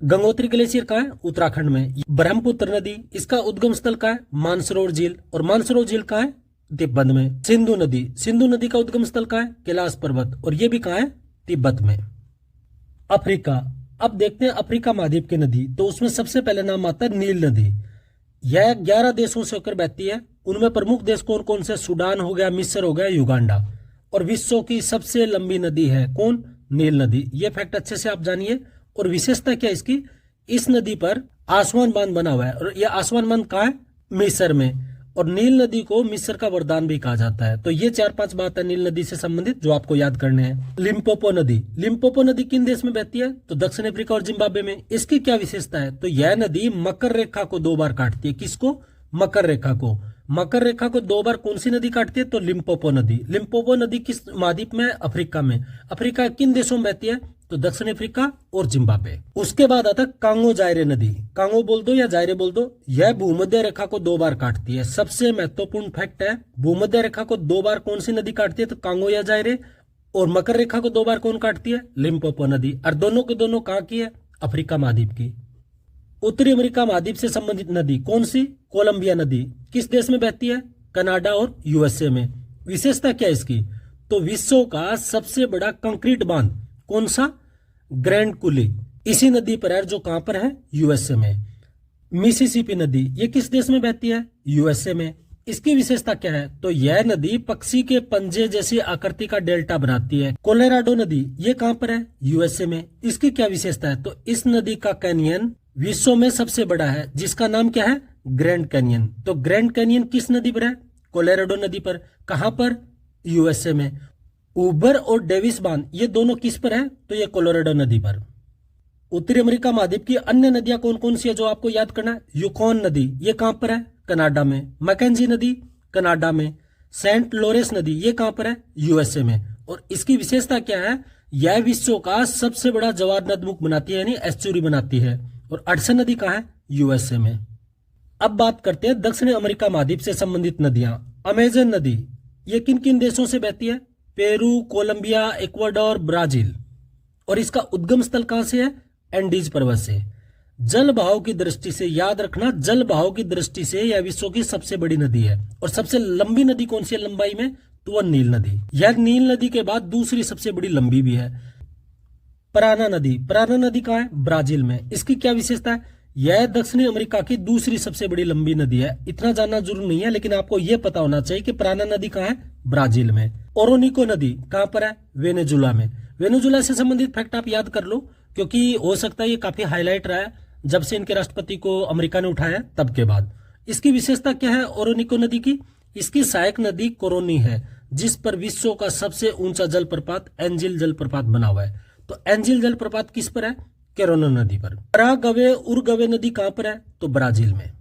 Speaker 1: गंगोत्री ग्लेशियर कहाँ है? उत्तराखंड में। ब्रह्मपुत्र नदी, इसका उद्गम स्थल कहाँ है? मानसरोवर झील। और मानसरोवर झील कहाँ है? तिब्बत में। सिंधु नदी, सिंधु नदी का उद्गम स्थल कहाँ है? कैलाश पर्वत, और ये भी कहाँ है? तिब्बत में। अफ्रीका। अब देखते हैं अफ्रीका महाद्वीप की नदी। तो उसमें सबसे पहले नाम आता है नील नदी। यह 11 देशों से होकर बहती है। उनमें प्रमुख देश कौन कौन से? सूडान हो गया, मिस्र हो गया, युगांडा। और विश्व की सबसे लंबी नदी है कौन? नील नदी। ये फैक्ट अच्छे से आप जानिए। और विशेषता क्या इसकी? इस नदी पर आसमान बांध बना हुआ है, और यह आसमान बांध कहाँ है? मिस्र में। और नील नदी को मिस्र का वरदान भी कहा जाता है। तो ये 4-5 बात है नील नदी से संबंधित जो आपको याद करने हैं। लिम्पोपो नदी। लिम्पोपो नदी किन देश में बहती है? तो दक्षिण अफ्रीका और जिम्बाब्वे में। इसकी क्या विशेषता है? तो यह नदी मकर रेखा को 2 बार काटती है। किसको? मकर रेखा को। मकर रेखा को 2 बार कौन सी नदी काटती है? तो लिम्पोपो नदी। लिम्पोपो नदी किस महाद्वीप में? अफ्रीका में। अफ्रीका किन देशों में बहती है? तो दक्षिण अफ्रीका और जिम्बाब्वे। उसके बाद आता कांगो जायरे नदी। कांगो बोल दो या जायरे बोल दो। यह भूमध्य रेखा को 2 बार काटती है। सबसे महत्वपूर्ण फैक्ट है, भूमध्य रेखा को 2 बार कौन सी नदी काटती है? तो कांगो या जायरे। और मकर रेखा को 2 बार कौन काटती है? लिम्पोपो नदी। और दोनों के दोनों कहाँ की है? अफ्रीका महाद्वीप की। उत्तरी अमेरिका महाद्वीप से संबंधित नदी कौन सी? कोलंबिया नदी। किस देश में बहती है? कनाडा और यूएसए में। विशेषता क्या है इसकी? तो विश्व का सबसे बड़ा कंक्रीट बांध कौन सा? ग्रैंड कुली। इसी नदी पर है, जो कहां पर है? यूएसए में। मिसिसिपी नदी, ये किस देश में बहती है? यूएसए में। इसकी विशेषता क्या है? तो यह नदी पक्षी के पंजे जैसी आकृति का डेल्टा बनाती है। कोलोराडो नदी, ये कहां पर है? यूएसए में। इसकी क्या विशेषता है? तो इस नदी का कैनियन विश्व में सबसे बड़ा है, जिसका नाम क्या है? Grand canyon. तो ग्रैंड कैनियन किस नदी पर है? कोलोराडो नदी पर। कहां पर? यूएसए में। उबर और डेविस बांध, ये दोनों किस पर है? तो ये कोलोराडो नदी पर। उत्तरी अमेरिका महाद्वीप की अन्य नदियां कौन कौन सी है जो आपको याद करना है? यूकॉन नदी, ये कहां पर है? कनाडा में। मैकेंजी नदी, कनाडा में। सेंट लॉरेंस नदी, ये कहां पर है? यूएसए में। और इसकी विशेषता क्या है? यह विश्व का सबसे बड़ा जवार नदमुख बनाती है, यानी एस्चुरी बनाती है। और अडसन नदी कहां है? यूएसए में। अब बात करते हैं दक्षिण अमेरिका महाद्वीप से संबंधित नदियां। अमेजन नदी, ये किन किन देशों से बहती है? Peru, Colombia, Ecuador, Brazil. और इसका उद्गम स्थल कहां से है? एंडीज पर्वत से। जल बहाव की दृष्टि से याद रखना, जल बहाव की दृष्टि से यह विश्व की सबसे बड़ी नदी है। और सबसे लंबी नदी कौन सी है लंबाई में? तो वह नील नदी। यह नील नदी के बाद दूसरी सबसे बड़ी लंबी भी है। पराना नदी, पराना नदी कहां है? ब्राजील में। इसकी क्या विशेषता है? यह दक्षिणी अमेरिका की दूसरी सबसे बड़ी लंबी नदी है। इतना जानना जरूर नहीं है, लेकिन आपको यह पता होना चाहिए कि पराना नदी कहां है? ब्राजील में। ओरोनिको नदी कहां पर है? वेनेजुला में। वेनेजुला से संबंधित फैक्ट आप याद कर लो, क्योंकि हो सकता है ये काफी हाईलाइट रहा है जब से इनके राष्ट्रपति को अमेरिका ने उठाया तब के बाद। इसकी विशेषता क्या है ओरोनिको नदी की? इसकी सहायक नदी कोरोनी है, जिस पर विश्व का सबसे ऊंचा जलप्रपात एंजिल जलप्रपात बना हुआ है। तो एंजिल जलप्रपात किस पर है? कैरोना नदी पर। परागवे उरगवे नदी कहां पर है? तो ब्राजील में।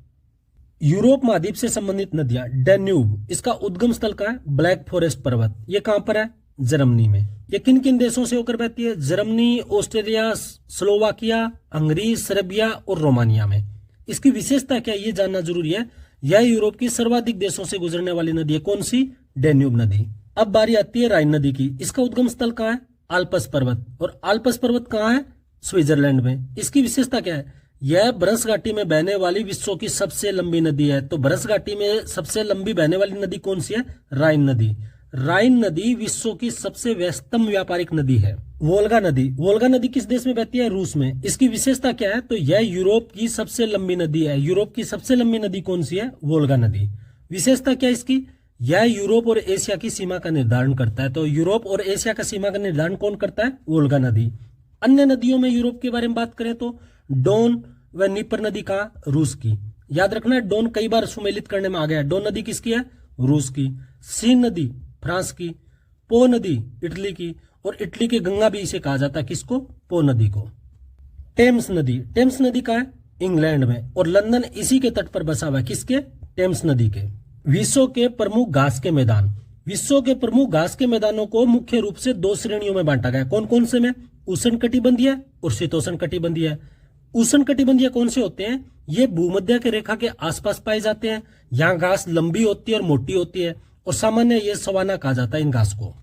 Speaker 1: यूरोप महाद्वीप से संबंधित नदियां। डेन्यूब, इसका उद्गम स्थल कहां है? ब्लैक फॉरेस्ट पर्वत। ये कहां पर है? जर्मनी में। ये किन किन देशों से होकर बहती है? Germany, Austria, Slovakia, Hungary, Serbia और रोमानिया में। इसकी विशेषता क्या है ये जानना जरूरी है। यह यूरोप की सर्वाधिक देशों से गुजरने वाली नदी है। कौन सी? डेन्यूब नदी। अब बारी आती है राइन नदी की। इसका उद्गम स्थल कहां है? आल्प्स पर्वत। और आल्प्स पर्वत कहां है? स्विट्जरलैंड में। इसकी विशेषता क्या है? यह भ्रंश घाटी में बहने वाली विश्व की सबसे लंबी नदी है। तो भ्रंश घाटी में सबसे लंबी बहने वाली नदी कौन सी है? राइन नदी। राइन नदी विश्व की सबसे व्यस्तम व्यापारिक नदी है। वोल्गा नदी, वोल्गा नदी किस देश में बहती है? रूस में। इसकी विशेषता क्या है? तो यह यूरोप की सबसे लंबी नदी है। यूरोप की सबसे लंबी नदी कौन सी है? वोल्गा नदी। विशेषता क्या है इसकी? यह यूरोप और एशिया की सीमा का निर्धारण करता है। तो यूरोप और एशिया का सीमा का निर्धारण कौन करता है? वोल्गा नदी। अन्य नदियों में यूरोप के बारे में बात करें तो डोन व नीपर नदी का रूस की। याद रखना डोन कई बार सुमेलित करने में आ गया। डोन नदी किसकी है? रूस की। सीन नदी फ्रांस की। पो नदी इटली की, और इटली की गंगा भी इसे कहा जाता है, किसको? पो नदी को। टेम्स नदी, टेम्स नदी का है? इंग्लैंड में, और लंदन इसी के तट पर बसा हुआ है, किसके? टेम्स नदी के। विश्व के प्रमुख घास के मैदान, विश्व के प्रमुख घास के मैदानों को मुख्य रूप से दो श्रेणियों में बांटा गया। कौन कौन से में? उष्णकटिबंधीय और शीतोष्णकटिबंधीय। उष्णकटिबंधीय कौन से होते हैं? ये भूमध्य के रेखा के आसपास पाए जाते हैं। यहाँ घास लंबी होती है और मोटी होती है, और सामान्य ये सवाना कहा जाता है इन घास को।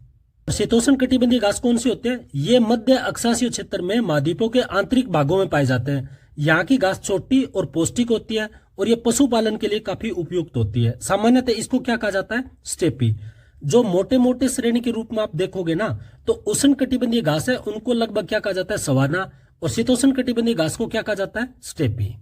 Speaker 1: शीतोष्ण कटिबंधीय घास कौन से होते हैं? ये मध्य अक्षांशीय क्षेत्र में महाद्वीपों के आंतरिक भागों में पाए जाते हैं। यहाँ की घास छोटी और पौष्टिक होती है, और ये पशुपालन के लिए काफी उपयुक्त होती है। सामान्यतः इसको क्या कहा जाता है? स्टेपी। जो मोटे मोटे श्रेणी के रूप में आप देखोगे ना, तो उष्ण कटिबंधीय घास है उनको लगभग क्या कहा जाता है? सवाना। और शीतोष्ण कटिबंधीय घास को क्या कहा जाता है? स्टेपी।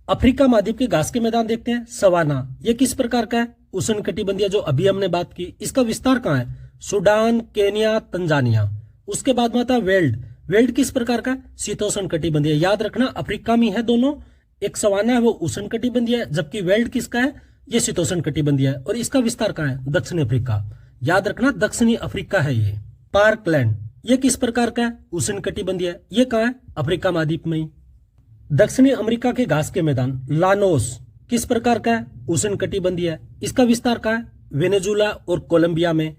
Speaker 1: अफ्रीका महाद्वीप के घास के मैदान देखते हैं, सवाना। ये किस प्रकार का है? उष्ण कटिबंधीय, जो अभी हमने बात की। इसका विस्तार कहाँ है? Sudan, Kenya, Tanzania. उसके बाद में आता है वेल्ड। वेल्ड किस प्रकार का? शीतोष्ण कटिबंधीय। याद रखना अफ्रीका में है दोनों, एक सवाना है वो उष्ण कटिबंधीय, जबकि वेल्ड किसका है? ये शीतोष्ण कटिबंधीय है। और इसका विस्तार कहाँ है? दक्षिणी अफ्रीका। याद रखना दक्षिणी अफ्रीका है ये। पार्कलैंड, ये किस प्रकार का है? उष्ण कटिबंधीय। ये कहाँ है? अफ्रीका महाद्वीप में ही। दक्षिणी अमेरिका के घास के मैदान, लानोस, किस प्रकार का है? उष्ण कटिबंधीय। इसका विस्तार कहाँ है? वेनेजुला और कोलंबिया में।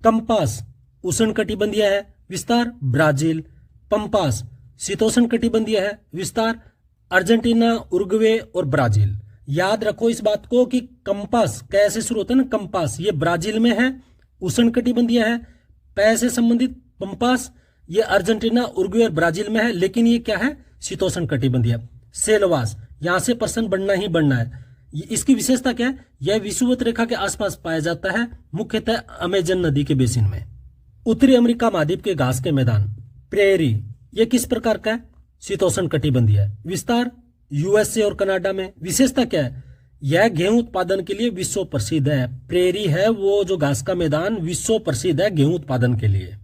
Speaker 1: कंपास उष्ण कटिबंधीय है, विस्तार ब्राजील। पंपास शीतोष्ण कटिबंधीय है, विस्तार अर्जेंटीना, उरुग्वे और ब्राजील। याद रखो इस बात को कि कंपास कैसे शुरू होता है ना, कंपास ये ब्राजील में है, उष्ण कटिबंधीय है। पै से संबंधित पंपास ये अर्जेंटीना, उरुग्वे और ब्राजील में है, लेकिन ये क्या है? शीतोष्ण कटिबंधीय। सेलवास, यहां से पर्सन बढ़ना ही बढ़ना है। इसकी विशेषता क्या है? यह विषुवत रेखा के आसपास पाया जाता है, मुख्यतः अमेजन नदी के बेसिन में। उत्तरी अमेरिका महाद्वीप के घास के मैदान, प्रेरी, ये किस प्रकार का है? शीतोष्ण कटिबंधीय है, विस्तार यूएसए और कनाडा में। विशेषता क्या है? यह गेहूं उत्पादन के लिए विश्व प्रसिद्ध है। प्रेरी है वो जो घास का मैदान विश्व प्रसिद्ध है गेहूं उत्पादन के लिए।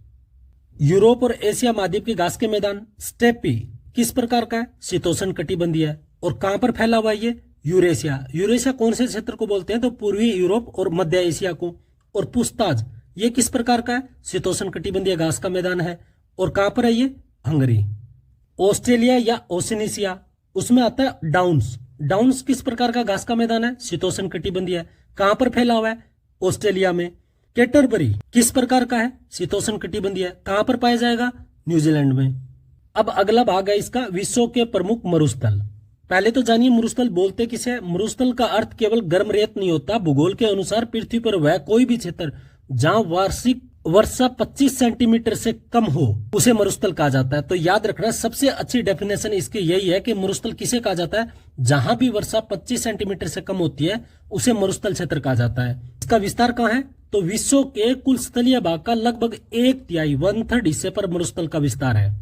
Speaker 1: यूरोप और एशिया महाद्वीप के घास के मैदान, स्टेपी, किस प्रकार का है? शीतोष्ण कटिबंधीय है। और कहां पर फैला हुआ है ये? यूरेशिया। यूरेशिया कौन से क्षेत्र को बोलते हैं? तो पूर्वी यूरोप और मध्य एशिया को। और पुस्ताज, ये किस प्रकार का है? शीतोष्ण कटिबंधीय घास का मैदान है। और कहां पर है ये? हंगरी। ऑस्ट्रेलिया या ओशिनिसिया, उसमें आता है डाउन्स। डाउन्स किस प्रकार का घास का मैदान है? शीतोष्ण कटिबंधीय है। कहां पर फैला हुआ है? ऑस्ट्रेलिया में। कैटरबरी किस प्रकार का है? शीतोष्ण कटिबंधीय है। कहां पर पाया जाएगा? न्यूजीलैंड में। अब अगला भाग है इसका, विश्व के प्रमुख मरुस्थल। पहले तो जानिए मरुस्थल बोलते किसे? मरुस्थल का अर्थ केवल गर्म रेत नहीं होता। भूगोल के अनुसार पृथ्वी पर वह कोई भी क्षेत्र जहां वार्षिक वर्षा 25 सेंटीमीटर से कम हो उसे मरुस्थल कहा जाता है। तो याद रखना सबसे अच्छी डेफिनेशन इसकी यही है कि मरुस्थल किसे कहा जाता है? जहां भी वर्षा 25 सेंटीमीटर से कम होती है उसे मरुस्थल क्षेत्र कहा जाता है। इसका विस्तार कहाँ है? तो विश्व के कुल स्थलीय भाग का लगभग 1/3 1/3 हिस्से पर मरुस्थल का विस्तार है।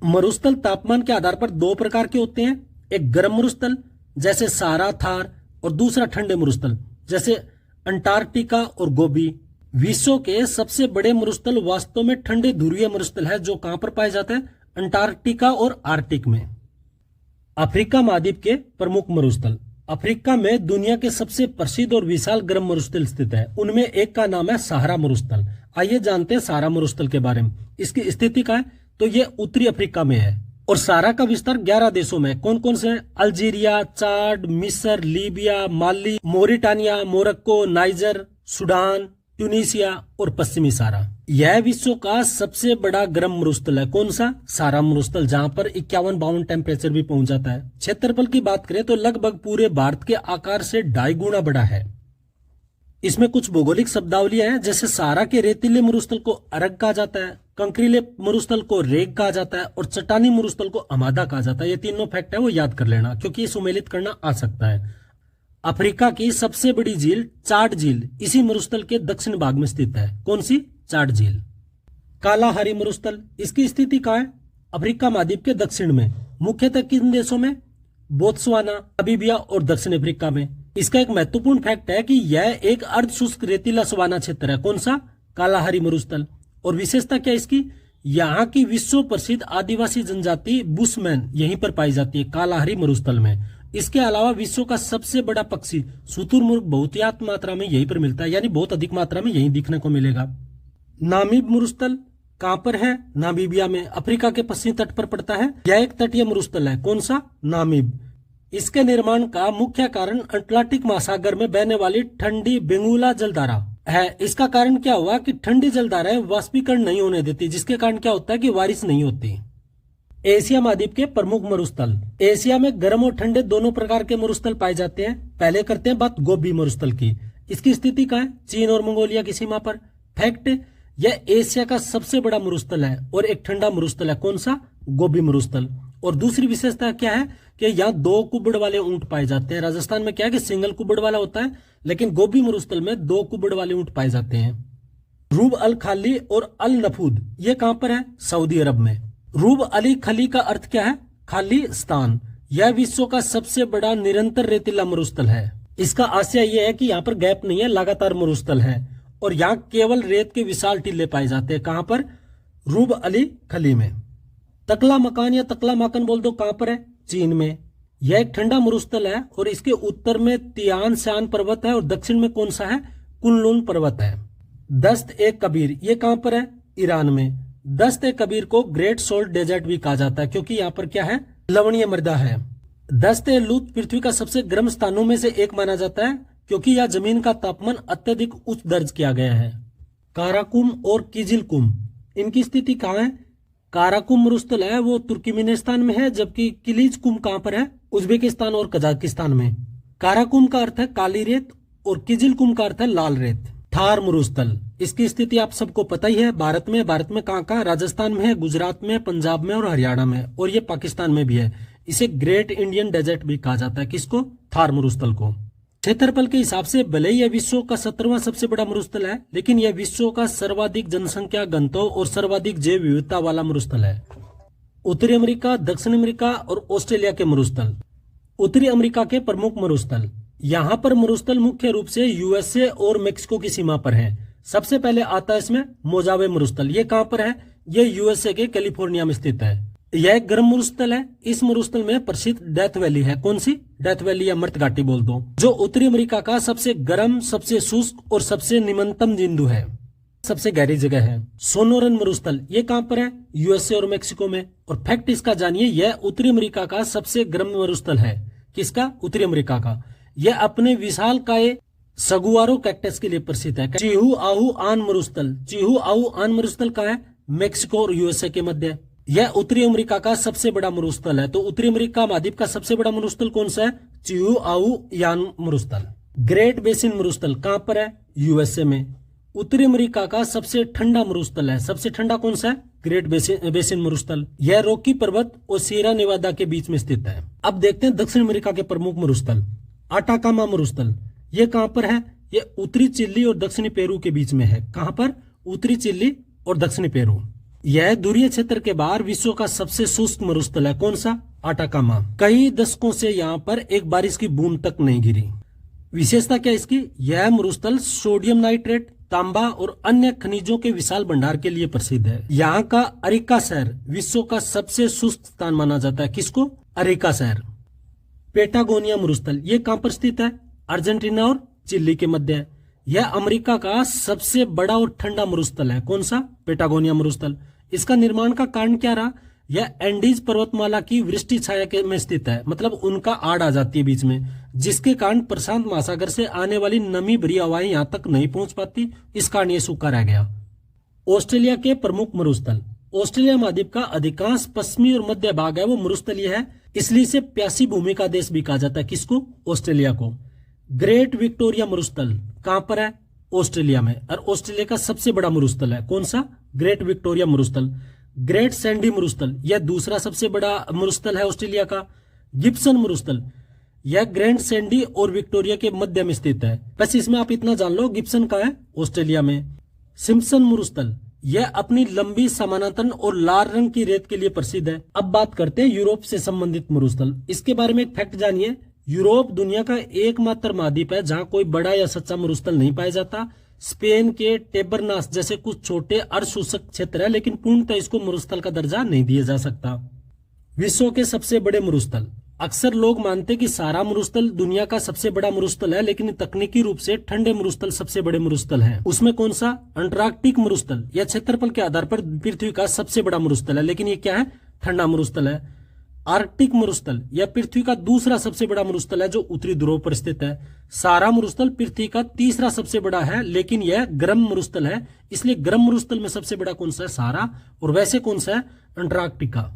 Speaker 1: मरुस्थल तापमान के आधार पर दो प्रकार के होते हैं, एक गर्म मरुस्थल जैसे सारा थार, और दूसरा ठंडे मरुस्थल जैसे अंटार्कटिका और गोबी। विश्व के सबसे बड़े मरुस्थल वास्तव में ठंडे ध्रुवीय मरुस्थल है, जो कहां पर पाए जाते हैं? अंटार्कटिका और आर्कटिक में। अफ्रीका महाद्वीप के प्रमुख मरुस्थल, अफ्रीका में दुनिया के सबसे प्रसिद्ध और विशाल गर्म मरुस्थल स्थित है। उनमें एक का नाम है सहारा मरुस्थल। आइए जानते हैं सहारा मरुस्थल के बारे में। इसकी स्थिति का है तो ये उत्तरी अफ्रीका में है, और सहारा का विस्तार 11 देशों में। कौन कौन से हैं? अल्जीरिया, चाड, मिस्र, Libya, Mali, Mauritania, Morocco, Niger, Sudan, Tunisia और पश्चिमी सहारा। यह विश्व का सबसे बड़ा गर्म मरुस्थल है। कौन सा? सहारा मरुस्थल, जहां पर 51-52 टेम्परेचर भी पहुंच जाता है। क्षेत्रफल की बात करें तो लगभग पूरे भारत के आकार से 2.5 गुना बड़ा है। इसमें कुछ भौगोलिक शब्दावलियां हैं, जैसे सहारा के रेतीले मरुस्थल को अरग कहा जाता है, कंकरीले मरुस्थल को रेग कहा जाता है, और चट्टानी मरुस्थल को अमादा कहा जाता है। ये तीनों फैक्ट है वो याद कर लेना, क्योंकि ये सुमेलित करना आ सकता है। अफ्रीका की सबसे बड़ी झील चाड झील इसी मरुस्थल के दक्षिण भाग में स्थित है। कौन सी? चाड झील। कालाहारी मरुस्थल, इसकी स्थिति कहाँ है? अफ्रीका महाद्वीप के दक्षिण में, मुख्यतः किन देशों में? बोत्सवाना, नामीबिया और दक्षिण अफ्रीका में। इसका एक महत्वपूर्ण फैक्ट है कि यह एक अर्ध शुष्क रेतीला सवाना क्षेत्र है। कौन सा? कालाहारी मरुस्थल। और विशेषता क्या इसकी? यहाँ की विश्व प्रसिद्ध आदिवासी जनजाति बुशमैन यहीं पर पाई जाती है, कालाहारी मरुस्थल में। इसके अलावा विश्व का सबसे बड़ा पक्षी शुतुरमुर्ग बहुतायत मात्रा में यहीं पर मिलता है, यानी बहुत अधिक मात्रा में यहीं दिखने को मिलेगा। नामीब मरुस्थल कहाँ पर है? नामीबिया में, अफ्रीका के पश्चिमी तट पर पड़ता है। यह एक तटीय मरुस्थल है। कौन सा? नामीब। इसके निर्माण का मुख्य कारण अटलांटिक महासागर में बहने वाली ठंडी बेंगुला जलधारा है। इसका कारण क्या हुआ कि ठंडी जलधाराएं वाष्पीकरण नहीं होने देती, जिसके कारण क्या होता है कि बारिश नहीं होती। एशिया महाद्वीप के प्रमुख मरुस्थल। एशिया में गर्म और ठंडे दोनों प्रकार के मरुस्थल पाए जाते हैं। पहले करते हैं बात गोबी मरुस्थल की। इसकी स्थिति कहाँ है? चीन और मंगोलिया की सीमा पर। फैक्ट, यह एशिया का सबसे बड़ा मरुस्थल है और एक ठंडा मरुस्थल है। कौन सा? गोबी मरुस्थल। और दूसरी विशेषता क्या है कि यहाँ 2 कुबड़ वाले ऊंट पाए जाते हैं। राजस्थान में क्या है कि सिंगल कुबड़ वाला होता है, लेकिन गोबी मरुस्थल में 2 कुबड़ वाले ऊंट पाए जाते हैं। रूब अल खाली और अल नफूद ये कहां पर है? सऊदी अरब में। रूब अली खली का अर्थ क्या है? खाली स्थान। यह विश्व का सबसे बड़ा निरंतर रेतीला मरुस्थल है। इसका आशय यह है कि यहाँ पर गैप नहीं है, लगातार मरुस्थल है और यहाँ केवल रेत के विशाल टीले पाए जाते हैं। कहां पर? रूब अली खली में। तकला मकान या तकला माकन बोल दो, कहां पर है? चीन में। यह एक ठंडा मरुस्थल है और इसके उत्तर में तियान शान पर्वत है और दक्षिण में कौन सा है? कुनलुन पर्वत है। दस्त ए कबीर ये कहां पर है? ईरान में। दस्त ए कबीर को ग्रेट सोल्ट डेजर्ट भी कहा जाता है क्योंकि यहाँ पर क्या है? लवणीय मृदा है। दस्त ए लूत पृथ्वी का सबसे गर्म स्थानों में से एक माना जाता है क्योंकि यह जमीन का तापमान अत्यधिक उच्च दर्ज किया गया है। काराकुम और किजिलकुम इनकी स्थिति कहाँ है? काराकुम मरुस्थल है वो तुर्कमेनिस्तान में है, जबकि किलिजकुम कहां पर है? उज्बेकिस्तान और कजाकिस्तान में। काराकुम का अर्थ है काली रेत और किजिलकुम का अर्थ है लाल रेत। थार मरुस्थल, इसकी स्थिति आप सबको पता ही है। भारत में कहां कहां? राजस्थान में है, गुजरात में, पंजाब में और हरियाणा में, और ये पाकिस्तान में भी है। इसे ग्रेट इंडियन डेजर्ट भी कहा जाता है। किसको? थार मरुस्थल को। क्षेत्रफल के हिसाब से भले ही यह विश्व का 17वां सबसे बड़ा मरुस्थल है, लेकिन यह विश्व का सर्वाधिक जनसंख्या घनत्व और सर्वाधिक जैव विविधता वाला मरुस्थल है। उत्तरी अमेरिका, दक्षिण अमेरिका और ऑस्ट्रेलिया के मरुस्थल। उत्तरी अमेरिका के प्रमुख मरुस्थल। यहाँ पर मरुस्थल मुख्य रूप से यूएसए और मेक्सिको की सीमा पर है। सबसे पहले आता है इसमें मोजावे मरुस्थल। ये कहां पर है? ये यूएसए के कैलिफोर्निया में स्थित है। यह एक गर्म मरुस्थल है। इस मरुस्थल में प्रसिद्ध डेथ वैली है। कौन सी? डेथ वैली या मृत घाटी बोल दो, जो उत्तरी अमेरिका का सबसे गर्म, सबसे शुष्क और सबसे निम्नतम बिंदु है, सबसे गहरी जगह है। सोनोरन मरुस्थल ये कहां पर है? यूएसए और मेक्सिको में। और फैक्ट इसका जानिए, यह उत्तरी अमेरिका का सबसे गर्म मरुस्थल है। किसका? उत्तरी अमेरिका का। यह अपने विशालकाय सगुआरो कैक्टस के लिए प्रसिद्ध है। चिहु आहू आन मरुस्थल। चिहु आहू आन मरुस्थल कहाँ है? मेक्सिको और यूएसए के मध्य। यह उत्तरी अमेरिका का सबसे बड़ा मरुस्थल है। तो उत्तरी अमेरिका महाद्वीप का सबसे बड़ा मरुस्थल कौन सा है? चिहु आहू यान मरुस्थल। ग्रेट बेसिन मरुस्थल कहां पर है? यूएसए में। उत्तरी अमेरिका का सबसे ठंडा मरुस्थल है। सबसे ठंडा कौन सा है? ग्रेट बेसिन मरुस्थल। यह रॉकी पर्वत और सीरा नेवादा के बीच में स्थित है। अब देखते हैं दक्षिण अमेरिका के प्रमुख मरुस्थल। आटाकामा मरुस्थल ये कहां पर है? ये उत्तरी चिली और दक्षिणी पेरू के बीच में है। कहां पर? उत्तरी चिली और दक्षिणी पेरू। यह दूरीय क्षेत्र के बाहर विश्व का सबसे शुष्क मरुस्थल है। कौन सा? आटाकामा। कई दशकों से यहाँ पर एक बारिश की बूंद तक नहीं गिरी। विशेषता क्या इसकी? यह मरुस्थल सोडियम नाइट्रेट, तांबा और अन्य खनिजों के विशाल भंडार के लिए प्रसिद्ध है। यहाँ का अरिका शहर विश्व का सबसे शुष्क स्थान माना जाता है। किसको? अरिका शहर। पेटागोनिया मरुस्थल ये कहां पर स्थित है? अर्जेंटीना और चिली के मध्य है। यह अमेरिका का सबसे बड़ा और ठंडा मरुस्थल है। कौन सा? पेटागोनिया मरुस्थल। इसका निर्माण का कारण क्या रहा? यह एंडीज पर्वतमाला की वृष्टि छाया में स्थित है, मतलब उनका आड़ आ जाती है बीच में, जिसके कारण प्रशांत महासागर से आने वाली नमी भरी हवाएं यहां तक नहीं पहुंच पाती। इस कारण ये सूखा रह गया। ऑस्ट्रेलिया के प्रमुख मरुस्थल। ऑस्ट्रेलिया महाद्वीप का अधिकांश पश्चिमी और मध्य भाग है वो मरुस्थलीय है, इसलिए इसे प्यासी भूमि का देश भी कहा जाता है। किसको? ऑस्ट्रेलिया को। ग्रेट विक्टोरिया मरुस्थल कहां पर है? ऑस्ट्रेलिया में। और ऑस्ट्रेलिया का सबसे बड़ा मरुस्थल है। कौन सा? ग्रेट विक्टोरिया मरुस्थल। ग्रेट सैंडी मरुस्थल यह दूसरा सबसे बड़ा मरुस्थल है ऑस्ट्रेलिया का। गिब्सन मरुस्थल यह ग्रैंड सैंडी और विक्टोरिया के मध्य में स्थित है। बस इसमें आप इतना जान लो, गिब्सन का है ऑस्ट्रेलिया में। सिम्पसन मरुस्थल यह अपनी लंबी समानांतर और लाल रंग की रेत के लिए प्रसिद्ध है। अब बात करते हैं यूरोप से संबंधित मरुस्थल। इसके बारे में एक फैक्ट जानिए। यूरोप दुनिया का एकमात्र महाद्वीप है जहां कोई बड़ा या सच्चा मरुस्थल नहीं पाया जाता। स्पेन के टेबरनास जैसे कुछ छोटे अर्धशोषक क्षेत्र है, लेकिन पूर्णतः इसको मरुस्थल का दर्जा नहीं दिया जा सकता। विश्व के सबसे बड़े मरुस्थल। अक्सर लोग मानते कि सारा मरुस्थल दुनिया का सबसे बड़ा मरुस्थल है, लेकिन तकनीकी रूप से ठंडे मरुस्थल सबसे बड़े मरुस्थल हैं। उसमें कौन सा? अंटार्कटिक मरुस्थल। यह क्षेत्रफल के आधार पर पृथ्वी का सबसे बड़ा मरुस्थल है, लेकिन ये क्या है? ठंडा मरुस्थल है। आर्कटिक मरुस्थल, यह पृथ्वी का दूसरा सबसे बड़ा मरुस्थल है जो उत्तरी ध्रुव पर स्थित है। सारा मरुस्थल पृथ्वी का तीसरा सबसे बड़ा है, लेकिन यह गर्म मरुस्थल है, इसलिए गर्म मरुस्थल में सबसे बड़ा कौन सा है? सारा। और वैसे कौन सा है? अंटार्कटिका।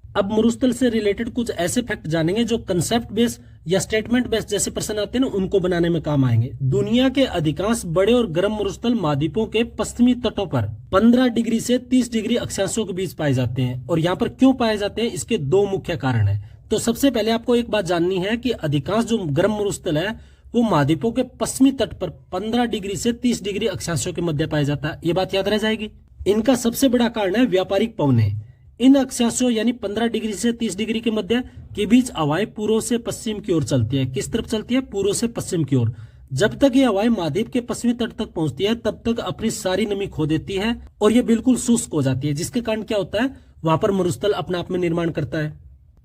Speaker 1: अब मरुस्थल से रिलेटेड कुछ ऐसे फैक्ट जानेंगे जो कंसेप्ट बेस या स्टेटमेंट बेस जैसे प्रश्न आते हैं ना, उनको बनाने में काम आएंगे। दुनिया के अधिकांश बड़े और गर्म मरुस्थल महाद्वीपों के पश्चिमी तटों पर 15 डिग्री से 30 डिग्री अक्षांशों के बीच पाए जाते हैं। और यहाँ पर क्यों पाए जाते हैं, इसके दो मुख्य कारण है। तो सबसे पहले आपको एक बात जाननी है कि अधिकांश जो गर्म मरुस्थल है वो महाद्वीपों के पश्चिमी तट पर 15 डिग्री से 30 डिग्री अक्षांशों के मध्य पाया जाता है। ये बात याद रह जाएगी। इनका सबसे बड़ा कारण है व्यापारिक पवने। इन अक्षांशों यानी 15 डिग्री से 30 डिग्री के मध्य के बीच हवाएं पूर्व से पश्चिम की ओर चलती है। किस तरफ चलती है? पूर्व से पश्चिम की ओर। जब तक ये हवाएं महाद्वीप के पश्चिमी तट तक पहुंचती है तब तक अपनी सारी नमी खो देती है और ये बिल्कुल शुष्क हो जाती है, जिसके कारण क्या होता है? वहां पर मरुस्थल अपने आप में निर्माण करता है।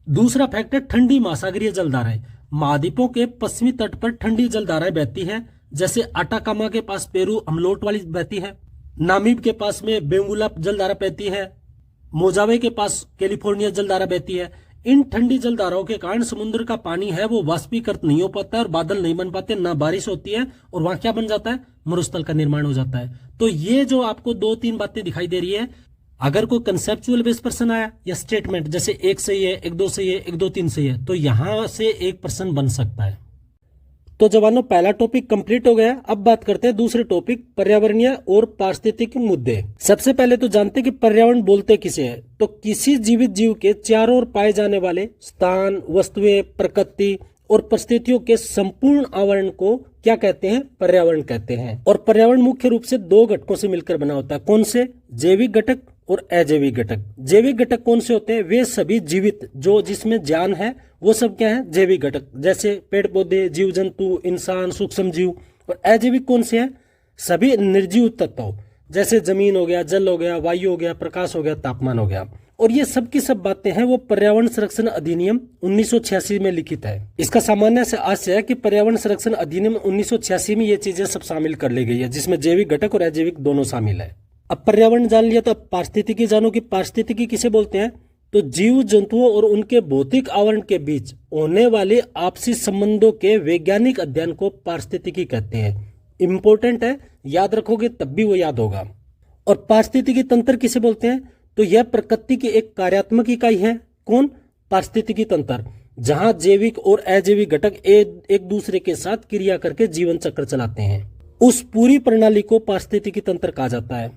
Speaker 1: दूसरा फैक्ट है ठंडी महासागरीय जलधाराएं। महाद्वीपों के पश्चिमी तट पर ठंडी जलधाराएं बहती है, जैसे अटाकामा के पास पेरू अमलोट वाली बहती है, नामीब के पास में बेंगुला जलधारा बहती है, मोजावे के पास कैलिफोर्निया जलधारा बहती है। इन ठंडी जलधाराओं के कारण समुद्र का पानी है वो वाष्पीकृत नहीं हो पाता है और बादल नहीं बन पाते, ना बारिश होती है, और वहां क्या बन जाता है? मरुस्थल का निर्माण हो जाता है। तो ये जो आपको 2-3 बातें दिखाई दे रही है, अगर कोई कंसेप्चुअल बेस प्रश्न आया या स्टेटमेंट जैसे 1 सही है, 1 2 सही है, 1 2 3 सही है, तो यहां से एक प्रश्न बन सकता है। तो जवानों, पहला टॉपिक कंप्लीट हो गया। अब बात करते हैं दूसरे टॉपिक, पर्यावरणीय और पारिस्थितिक मुद्दे। सबसे पहले तो जानते हैं कि पर्यावरण बोलते किसे है। तो किसी जीवित जीव के चारों ओर पाए जाने वाले स्थान, वस्तुएं, प्रकृति और परिस्थितियों के संपूर्ण आवरण को क्या कहते हैं? पर्यावरण कहते हैं। और पर्यावरण मुख्य रूप से 2 घटकों से मिलकर बना होता है। कौन से? जैविक घटक और अजैविक घटक। जैविक घटक कौन से होते हैं? वे सभी जीवित जो जिसमें जान है वो सब क्या है? जैविक घटक, जैसे पेड़ पौधे, जीव जंतु, इंसान, सूक्ष्म जीव। और अजैविक कौन से हैं? सभी निर्जीव तत्व, जैसे जमीन हो गया, जल हो गया, वायु हो गया, प्रकाश हो गया, तापमान हो गया। और ये सब की सब बातें हैं वो पर्यावरण संरक्षण अधिनियम 1986 में लिखित है। इसका सामान्य से आशय है कि पर्यावरण संरक्षण अधिनियम 1986 में ये चीजें सब शामिल कर ली गई है, जिसमें जैविक घटक और अजैविक दोनों शामिल है। अब पर्यावरण जान लिया तो अब पारिस्थितिकी जानो कि पारिस्थितिकी किसे बोलते हैं। तो जीव जंतुओं और उनके भौतिक आवरण के बीच होने वाले आपसी संबंधों के वैज्ञानिक अध्ययन को पारिस्थितिकी कहते हैं। इंपॉर्टेंट है, याद रखोगे तब भी वो याद होगा। और पारिस्थितिकी तंत्र किसे बोलते हैं? तो यह प्रकृति की एक कार्यात्मक इकाई है। कौन? पारिस्थितिकी तंत्र, जहां जैविक और अजैविक घटक एक दूसरे के साथ क्रिया करके जीवन चक्र चलाते हैं। उस पूरी प्रणाली को पारिस्थितिकी तंत्र कहा जाता है।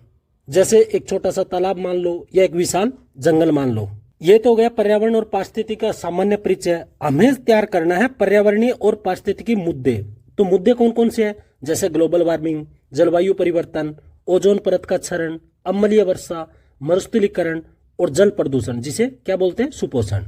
Speaker 1: जैसे एक छोटा सा तालाब मान लो या एक विशाल जंगल मान लो। ये तो हो गया पर्यावरण और पारिस्थितिकी का सामान्य परिचय। हमें तैयार करना है पर्यावरणीय और पारिस्थितिकी मुद्दे। तो मुद्दे कौन कौन से हैं? जैसे ग्लोबल वार्मिंग, जलवायु परिवर्तन, ओजोन परत का क्षरण, अम्लीय वर्षा, मरुस्थलीकरण और जल प्रदूषण, जिसे क्या बोलते हैं? सुपोषण।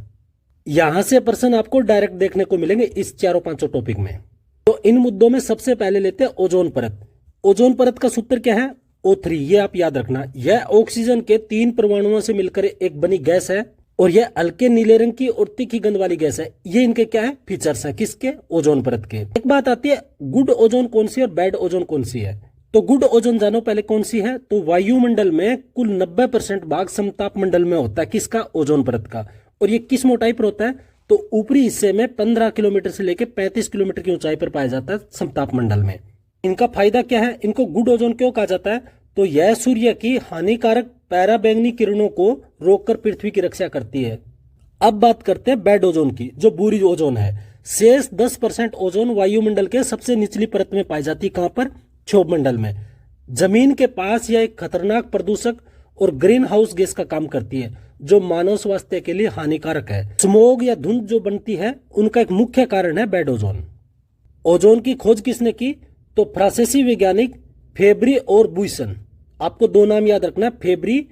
Speaker 1: यहां से प्रश्न आपको डायरेक्ट देखने को मिलेंगे इस 4-5 टॉपिक में। तो इन मुद्दों में सबसे पहले लेते हैं ओजोन परत। ओजोन परत का सूत्र क्या है? O3। ये आप याद रखना। यह ऑक्सीजन के 3 परमाणुओं से मिलकर एक बनी गैस है और यह हल्के नीले रंग की और तीखी गंध वाली गैस है। ये इनके क्या है? फीचर्स हैं। किसके? ओजोन परत के। एक बात आती है, गुड ओजोन कौन सी और बैड ओजोन कौन सी है। तो गुड ओजोन जानो पहले कौन सी है। तो वायुमंडल में कुल 90% भाग समताप मंडल में होता है। किसका? ओजोन परत का। और ये किस मोटाई पर होता है? तो ऊपरी हिस्से में 15 किलोमीटर से लेकर 35 किलोमीटर की ऊंचाई पर पाया जाता है समताप मंडल में। इनका फायदा क्या है? इनको गुड ओजोन क्यों कहा जाता है? तो यह सूर्य की हानिकारक पैराबैंगनी किरणों को रोककर पृथ्वी की रक्षा करती है। अब बात करते हैं बैड ओजोन की, जो बुरी ओजोन है। शेष 10% ओजोन वायुमंडल के सबसे निचली परत में पाई जाती है। कहां पर? क्षोभ मंडल में। जमीन के पास यह एक खतरनाक प्रदूषक और ग्रीन हाउस गैस का काम करती है, जो मानव स्वास्थ्य के लिए हानिकारक है। स्मोग या धुंध जो बनती है उनका एक मुख्य कारण है बैड ओजोन। ओजोन की खोज किसने की? तो फ्रांसीसी वैज्ञानिक फेब्री और बुइसन। आपको 2 नाम याद रखना, फेब्री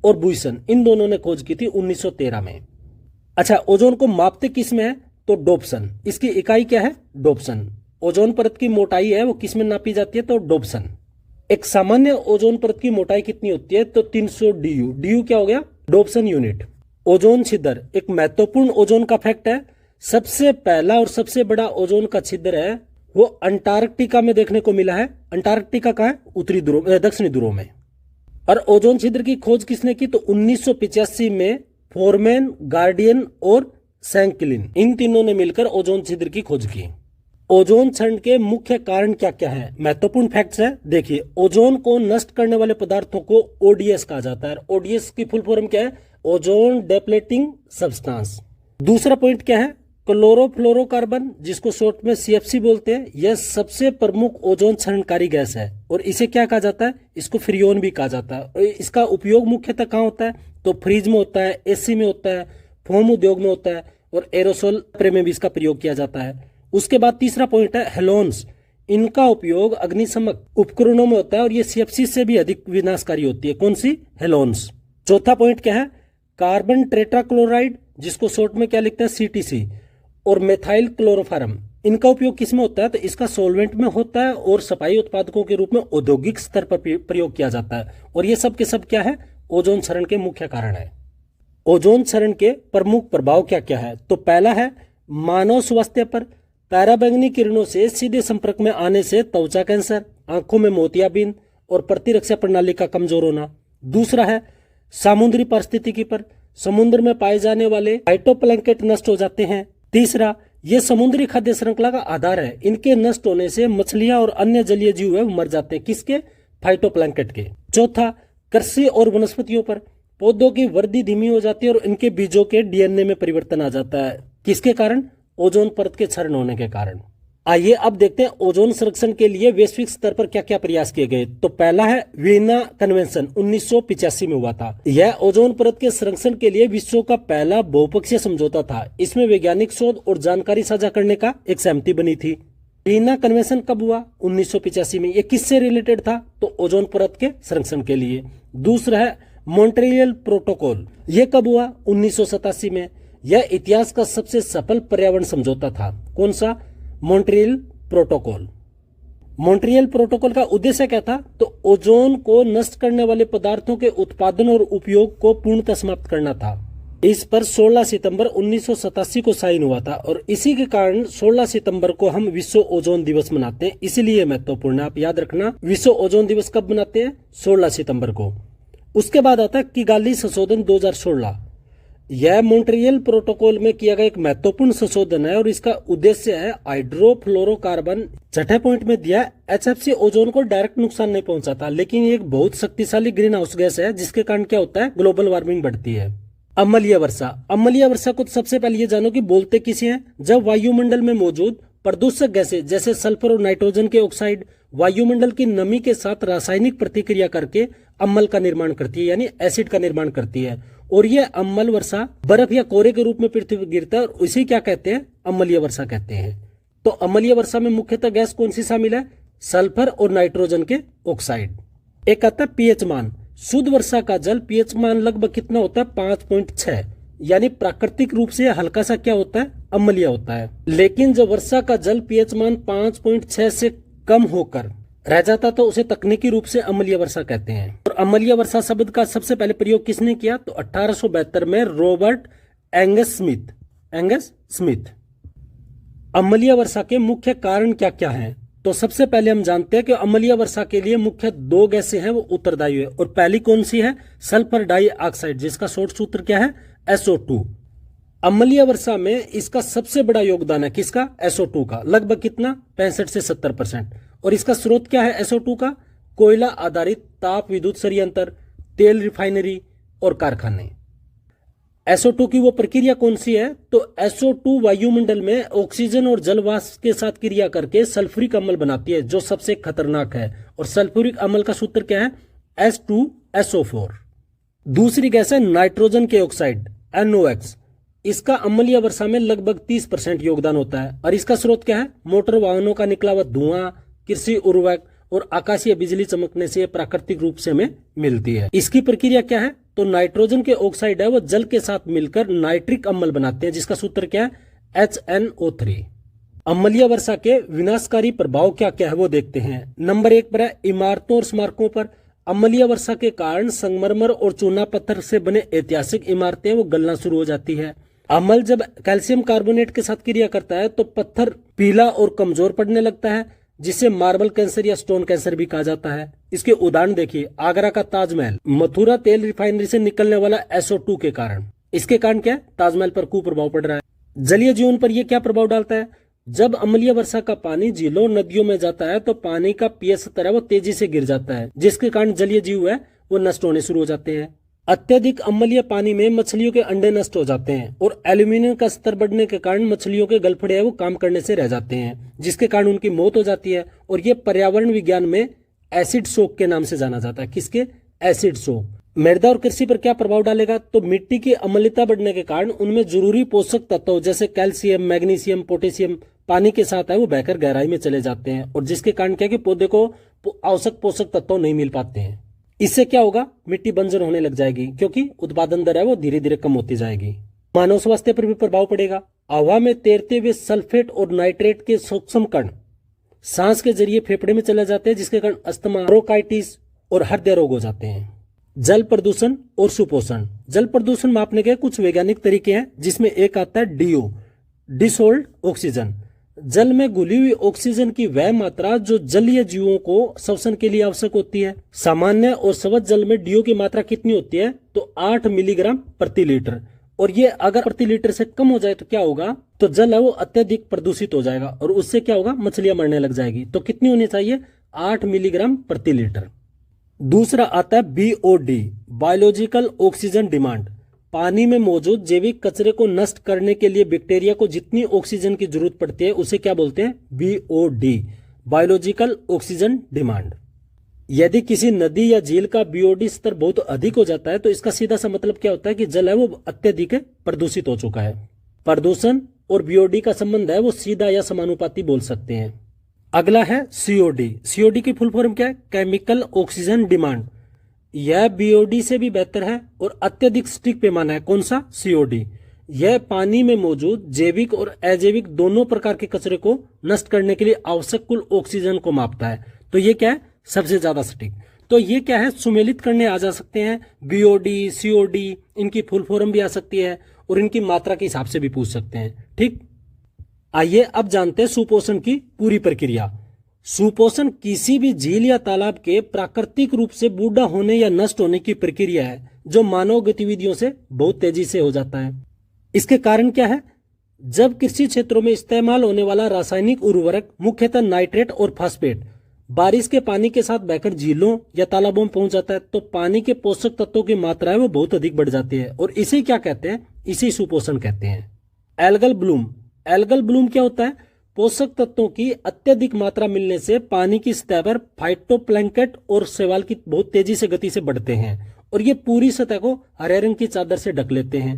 Speaker 1: और बुइसन। इन दोनों ने खोज की थी 1913 में। अच्छा, ओजोन को मापते किस में है? तो डोप्सन। इसकी इकाई क्या है? डोप्सन। ओजोन परत की मोटाई है वो किस में नापी जाती है? तो डोप्सन। एक सामान्य ओजोन परत की मोटाई कितनी होती है? तो 300 डीयू। डीयू क्या हो गया? डोप्सन यूनिट। ओजोन छिद्र एक महत्वपूर्ण ओजोन का फैक्ट है। सबसे पहला और सबसे बड़ा ओजोन का छिद्र है वो अंटार्कटिका में देखने को मिला है। अंटार्कटिका कहाँ है? उत्तरी ध्रुव, दक्षिणी ध्रुव में। और ओजोन छिद्र की खोज किसने की? तो 1985 में फोरमैन, गार्डियन और सैंकलिन, इन तीनों ने मिलकर ओजोन छिद्र की खोज की। ओजोन क्षरण के मुख्य कारण क्या क्या है? महत्वपूर्ण फैक्ट्स है। देखिए, ओजोन को नष्ट करने वाले पदार्थों को ओडीएस कहा जाता है। ओडीएस की फुल फॉर्म क्या है? Ozone depleting substance. दूसरा पॉइंट क्या है? क्लोरोफ्लोरोकार्बन, जिसको शॉर्ट में सीएफसी बोलते हैं, यह सबसे प्रमुख ओजोन क्षरणकारी गैस है और इसे क्या कहा जाता है? इसको फ्रियोन भी कहा जाता है। और इसका उपयोग मुख्यतः कहाँ होता है? तो फ्रिज में होता है, एसी में होता है, फोम उद्योग में होता है और एरोसोल स्प्रे में भी इसका प्रयोग किया जाता है। उसके बाद तीसरा पॉइंट है हेलोन्स। इनका उपयोग अग्निशमक उपकरणों में होता है और ये सीएफसी से भी अधिक विनाशकारी होती है। कौन सी? हेलोन्स। चौथा पॉइंट क्या है? कार्बन टेट्राक्लोराइड, जिसको शॉर्ट में क्या लिखते हैं? सीटीसी, और मेथाइल क्लोरोफॉर्म। इनका उपयोग किस में होता है? तो इसका सोलवेंट में होता है और सफाई उत्पादकों के रूप में औद्योगिक स्तर पर प्रयोग किया जाता है। और ये सब के सब क्या है? ओजोन क्षरण के मुख्य कारण है। ओजोन क्षरण के प्रमुख प्रभाव क्या क्या है? तो पहला है मानव स्वास्थ्य पर। पराबैंगनी किरणों से सीधे संपर्क में आने से त्वचा कैंसर, आंखों में मोतियाबिंद और प्रतिरक्षा प्रणाली का कमजोर होना। दूसरा है समुद्री पारिस्थितिकी पर। समुद्र में पाए जाने वाले फाइटोप्लैंक्टन नष्ट हो जाते हैं। तीसरा, ये समुद्री खाद्य श्रृंखला का आधार है। इनके नष्ट होने से मछलियां और अन्य जलीय जीव है मर जाते हैं। किसके? फाइटोप्लैंक्टन के। चौथा, कृषि और वनस्पतियों पर। पौधों की वृद्धि धीमी हो जाती है और इनके बीजों के डीएनए में परिवर्तन आ जाता है। किसके कारण? ओजोन परत के क्षरण होने के कारण। आइए अब देखते हैं ओजोन संरक्षण के लिए वैश्विक स्तर पर क्या क्या प्रयास किए गए। तो पहला है वियना कन्वेंशन, 1985 में हुआ था। यह ओजोन परत के संरक्षण के लिए विश्व का पहला बहुपक्षीय समझौता था। इसमें वैज्ञानिक शोध और जानकारी साझा करने का एक सहमति बनी थी। वियना कन्वेंशन कब हुआ? 1985 में। यह किससे रिलेटेड था? तो ओजोन परत के संरक्षण के लिए। दूसरा है मॉन्ट्रियल प्रोटोकॉल। यह कब हुआ? 1987 में। यह इतिहास का सबसे सफल पर्यावरण समझौता था। कौन सा? Montreal protocol. मॉन्ट्रियल प्रोटोकॉल का उद्देश्य क्या था? तो ओजोन को नष्ट करने वाले पदार्थों के उत्पादन और उपयोग को पूर्णतः समाप्त करना था। इस पर 16 सितंबर 1987 को साइन हुआ था और इसी के कारण 16 सितंबर को हम विश्व ओजोन दिवस मनाते हैं। इसीलिए महत्वपूर्ण है, आप याद रखना, विश्व ओजोन दिवस कब मनाते हैं? 16 सितंबर को। उसके बाद आता है किगाली संशोधन 2016। यह मॉन्ट्रियल प्रोटोकॉल में किया गया एक महत्वपूर्ण संशोधन है और इसका उद्देश्य है हाइड्रोफ्लोरोकार्बन। छठे पॉइंट में दिया एचएफसी ओजोन को डायरेक्ट नुकसान नहीं पहुंचाता, लेकिन ये एक बहुत शक्तिशाली ग्रीन हाउस गैस है जिसके कारण क्या होता है? ग्लोबल वार्मिंग बढ़ती है। अम्लीय वर्षा। अम्लीय वर्षा को सबसे पहले ये जानो कि बोलते किसे हैं? जब वायुमंडल में मौजूद प्रदूषक गैसें जैसे सल्फर और नाइट्रोजन के ऑक्साइड वायुमंडल की नमी के साथ रासायनिक प्रतिक्रिया करके अम्ल का निर्माण करती है, यानी एसिड का निर्माण करती है। और यह अम्ल वर्षा बर्फ या कोहरे के रूप में पृथ्वी पर गिरता है और उसी क्या कहते हैं? अम्लीय वर्षा कहते हैं। तो अम्लीय वर्षा में मुख्यतः गैस कौन सी शामिल है? सल्फर और नाइट्रोजन के ऑक्साइड। एक आता है पीएच मान। शुद्ध वर्षा का जल पीएच मान लगभग कितना होता है? 5.6, यानी प्राकृतिक रूप से हल्का सा क्या होता है? अम्लीय होता है। लेकिन जब वर्षा का जल पीएच मान 5.6 से कम होकर रह जाता तो उसे तकनीकी रूप से अम्लीय वर्षा कहते हैं। और अम्लीय वर्षा शब्द का सबसे पहले प्रयोग किसने किया? तो 1872 में रॉबर्ट एंगस स्मिथ। अम्लीय वर्षा के मुख्य कारण क्या क्या हैं? तो सबसे पहले हम जानते हैं कि अम्लीय वर्षा के लिए मुख्य दो गैसें हैं वो उत्तरदायी है। और पहली कौन सी है? सल्फर डाइऑक्साइड, जिसका शॉर्ट सूत्र क्या है? SO2। अम्लीय वर्षा में इसका सबसे बड़ा योगदान है किसका? SO2 का। लगभग कितना? 65 से 70%। और इसका स्रोत क्या है SO2 का? कोयला आधारित ताप विद्युत संयंत्र, तेल रिफाइनरी और कारखाने। SO2 की वो प्रक्रिया कौन सी है? तो SO2 वायुमंडल में ऑक्सीजन और जलवाष्प के साथ क्रिया करके सल्फ्यूरिक अम्ल बनाती है जो सबसे खतरनाक है। और सल्फ्यूरिक अम्ल का सूत्र क्या है? H2SO4। दूसरी गैस है नाइट्रोजन के ऑक्साइड, NOx। इसका अम्लीय वर्षा में लगभग 30% योगदान होता है। और इसका स्रोत क्या है? मोटर वाहनों का निकला हुआ धुआं, कृषि उर्वरक और आकाशीय बिजली चमकने से प्राकृतिक रूप से हमें मिलती है। इसकी प्रक्रिया क्या है? तो नाइट्रोजन के ऑक्साइड है वो जल के साथ मिलकर नाइट्रिक अम्ल बनाते हैं जिसका सूत्र क्या है? HNO3। अम्लीय वर्षा के विनाशकारी प्रभाव क्या क्या है वो देखते हैं। नंबर 1 पर है इमारतों और स्मारकों पर। अम्लीय वर्षा के कारण संगमरमर और चूना पत्थर से बने ऐतिहासिक इमारतें वो गलना शुरू हो जाती है। अम्ल जब कैल्शियम कार्बोनेट के साथ क्रिया करता है तो पत्थर पीला और कमजोर पड़ने लगता है, जिसे मार्बल कैंसर या स्टोन कैंसर भी कहा जाता है। इसके उदाहरण देखिए, आगरा का ताजमहल मथुरा तेल रिफाइनरी से निकलने वाला SO2 के कारण। इसके कारण क्या है, ताजमहल पर कुप्रभाव पड़ रहा है। जलीय जीवन पर यह क्या प्रभाव डालता है, जब अम्लीय वर्षा का पानी झीलों नदियों में जाता है तो पानी का पीएच स्तर है वो तेजी से गिर जाता है, जिसके कारण जलीय जीव है वो नष्ट होने शुरू हो जाते हैं। अत्यधिक अम्लीय पानी में मछलियों के अंडे नष्ट हो जाते हैं और एल्यूमिनियम का स्तर बढ़ने के कारण मछलियों के गलफड़े है वो काम करने से रह जाते हैं, जिसके कारण उनकी मौत हो जाती है। और ये पर्यावरण विज्ञान में एसिड शोक के नाम से जाना जाता है। किसके, एसिड शोक। मृदा और कृषि पर क्या प्रभाव डालेगा, तो मिट्टी की अम्लता बढ़ने के कारण उनमें जरूरी पोषक तत्व जैसे कैल्शियम, मैग्नीशियम, पोटेशियम पानी के साथ है वो बहकर गहराई में चले जाते हैं, और जिसके कारण क्या कि पौधे को आवश्यक पोषक तत्व नहीं मिल पाते हैं। इससे क्या होगा, मिट्टी बंजर होने लग जाएगी, क्योंकि उत्पादन दर है वो धीरे धीरे कम होती जाएगी। मानव स्वास्थ्य पर भी प्रभाव पड़ेगा। हवा में तैरते हुए सल्फेट और नाइट्रेट के सूक्ष्म कण सांस के जरिए फेफड़े में चले जाते हैं, जिसके कारण अस्थमा, ब्रोंकाइटिस और हृदय रोग हो जाते हैं। जल प्रदूषण और सुपोषण। जल प्रदूषण मापने के कुछ वैज्ञानिक तरीके हैं, जिसमें एक आता है DO, डिसॉल्व्ड ऑक्सीजन। जल में घुली हुई ऑक्सीजन की वह मात्रा जो जलीय जीवों को श्वसन के लिए आवश्यक होती है। सामान्य और स्वच्छ जल में DO की मात्रा कितनी होती है, तो 8 मिलीग्राम प्रति लीटर। और ये अगर प्रति लीटर से कम हो जाए तो क्या होगा, तो जल है वो अत्यधिक प्रदूषित हो जाएगा, और उससे क्या होगा, मछलियां मरने लग जाएगी। तो कितनी होनी चाहिए, 8 मिलीग्राम प्रति लीटर। दूसरा आता है BOD, बायोलॉजिकल ऑक्सीजन डिमांड। पानी में मौजूद जैविक कचरे को नष्ट करने के लिए बैक्टीरिया को जितनी ऑक्सीजन की जरूरत पड़ती है उसे क्या बोलते हैं, BOD, बायोलॉजिकल ऑक्सीजन डिमांड। यदि किसी नदी या झील का BOD स्तर बहुत अधिक हो जाता है तो इसका सीधा सा मतलब क्या होता है कि जल है वो अत्यधिक प्रदूषित हो चुका है। प्रदूषण और BOD का संबंध है वो सीधा या समानुपाती बोल सकते हैं। अगला है COD। COD की फुल फॉर्म क्या है, केमिकल ऑक्सीजन डिमांड। यह BOD से भी बेहतर है और अत्यधिक सटीक पैमाना है। कौन सा, COD। यह पानी में मौजूद जैविक और अजैविक दोनों प्रकार के कचरे को नष्ट करने के लिए आवश्यक कुल ऑक्सीजन को मापता है। तो ये क्या है, सबसे ज्यादा सटीक। तो ये क्या है, सुमेलित करने आ जा सकते हैं। BOD, COD, इनकी फुल फॉर्म भी आ सकती है और इनकी मात्रा के हिसाब से भी पूछ सकते हैं। ठीक, आइए अब जानते हैं सुपोषण की पूरी प्रक्रिया। सुपोषण किसी भी झील या तालाब के प्राकृतिक रूप से बूढ़ा होने या नष्ट होने की प्रक्रिया है, जो मानव गतिविधियों से बहुत तेजी से हो जाता है। इसके कारण क्या है, जब कृषि क्षेत्रों में इस्तेमाल होने वाला रासायनिक उर्वरक मुख्यतः नाइट्रेट और फास्फेट बारिश के पानी के साथ बहकर झीलों या तालाबों में पहुंच जाता है, तो पानी के पोषक तत्वों की मात्रा है वो बहुत अधिक बढ़ जाती है, और इसे क्या कहते हैं, इसे सुपोषण कहते हैं। Algal Bloom. एल्गल ब्लूम क्या होता है, पोषक तत्वों की अत्यधिक मात्रा मिलने से पानी की सतह पर फाइटोप्लैंक्टन और शैवाल की बहुत तेजी से गति से बढ़ते हैं, और ये पूरी सतह को हरे रंग की चादर से ढक लेते हैं,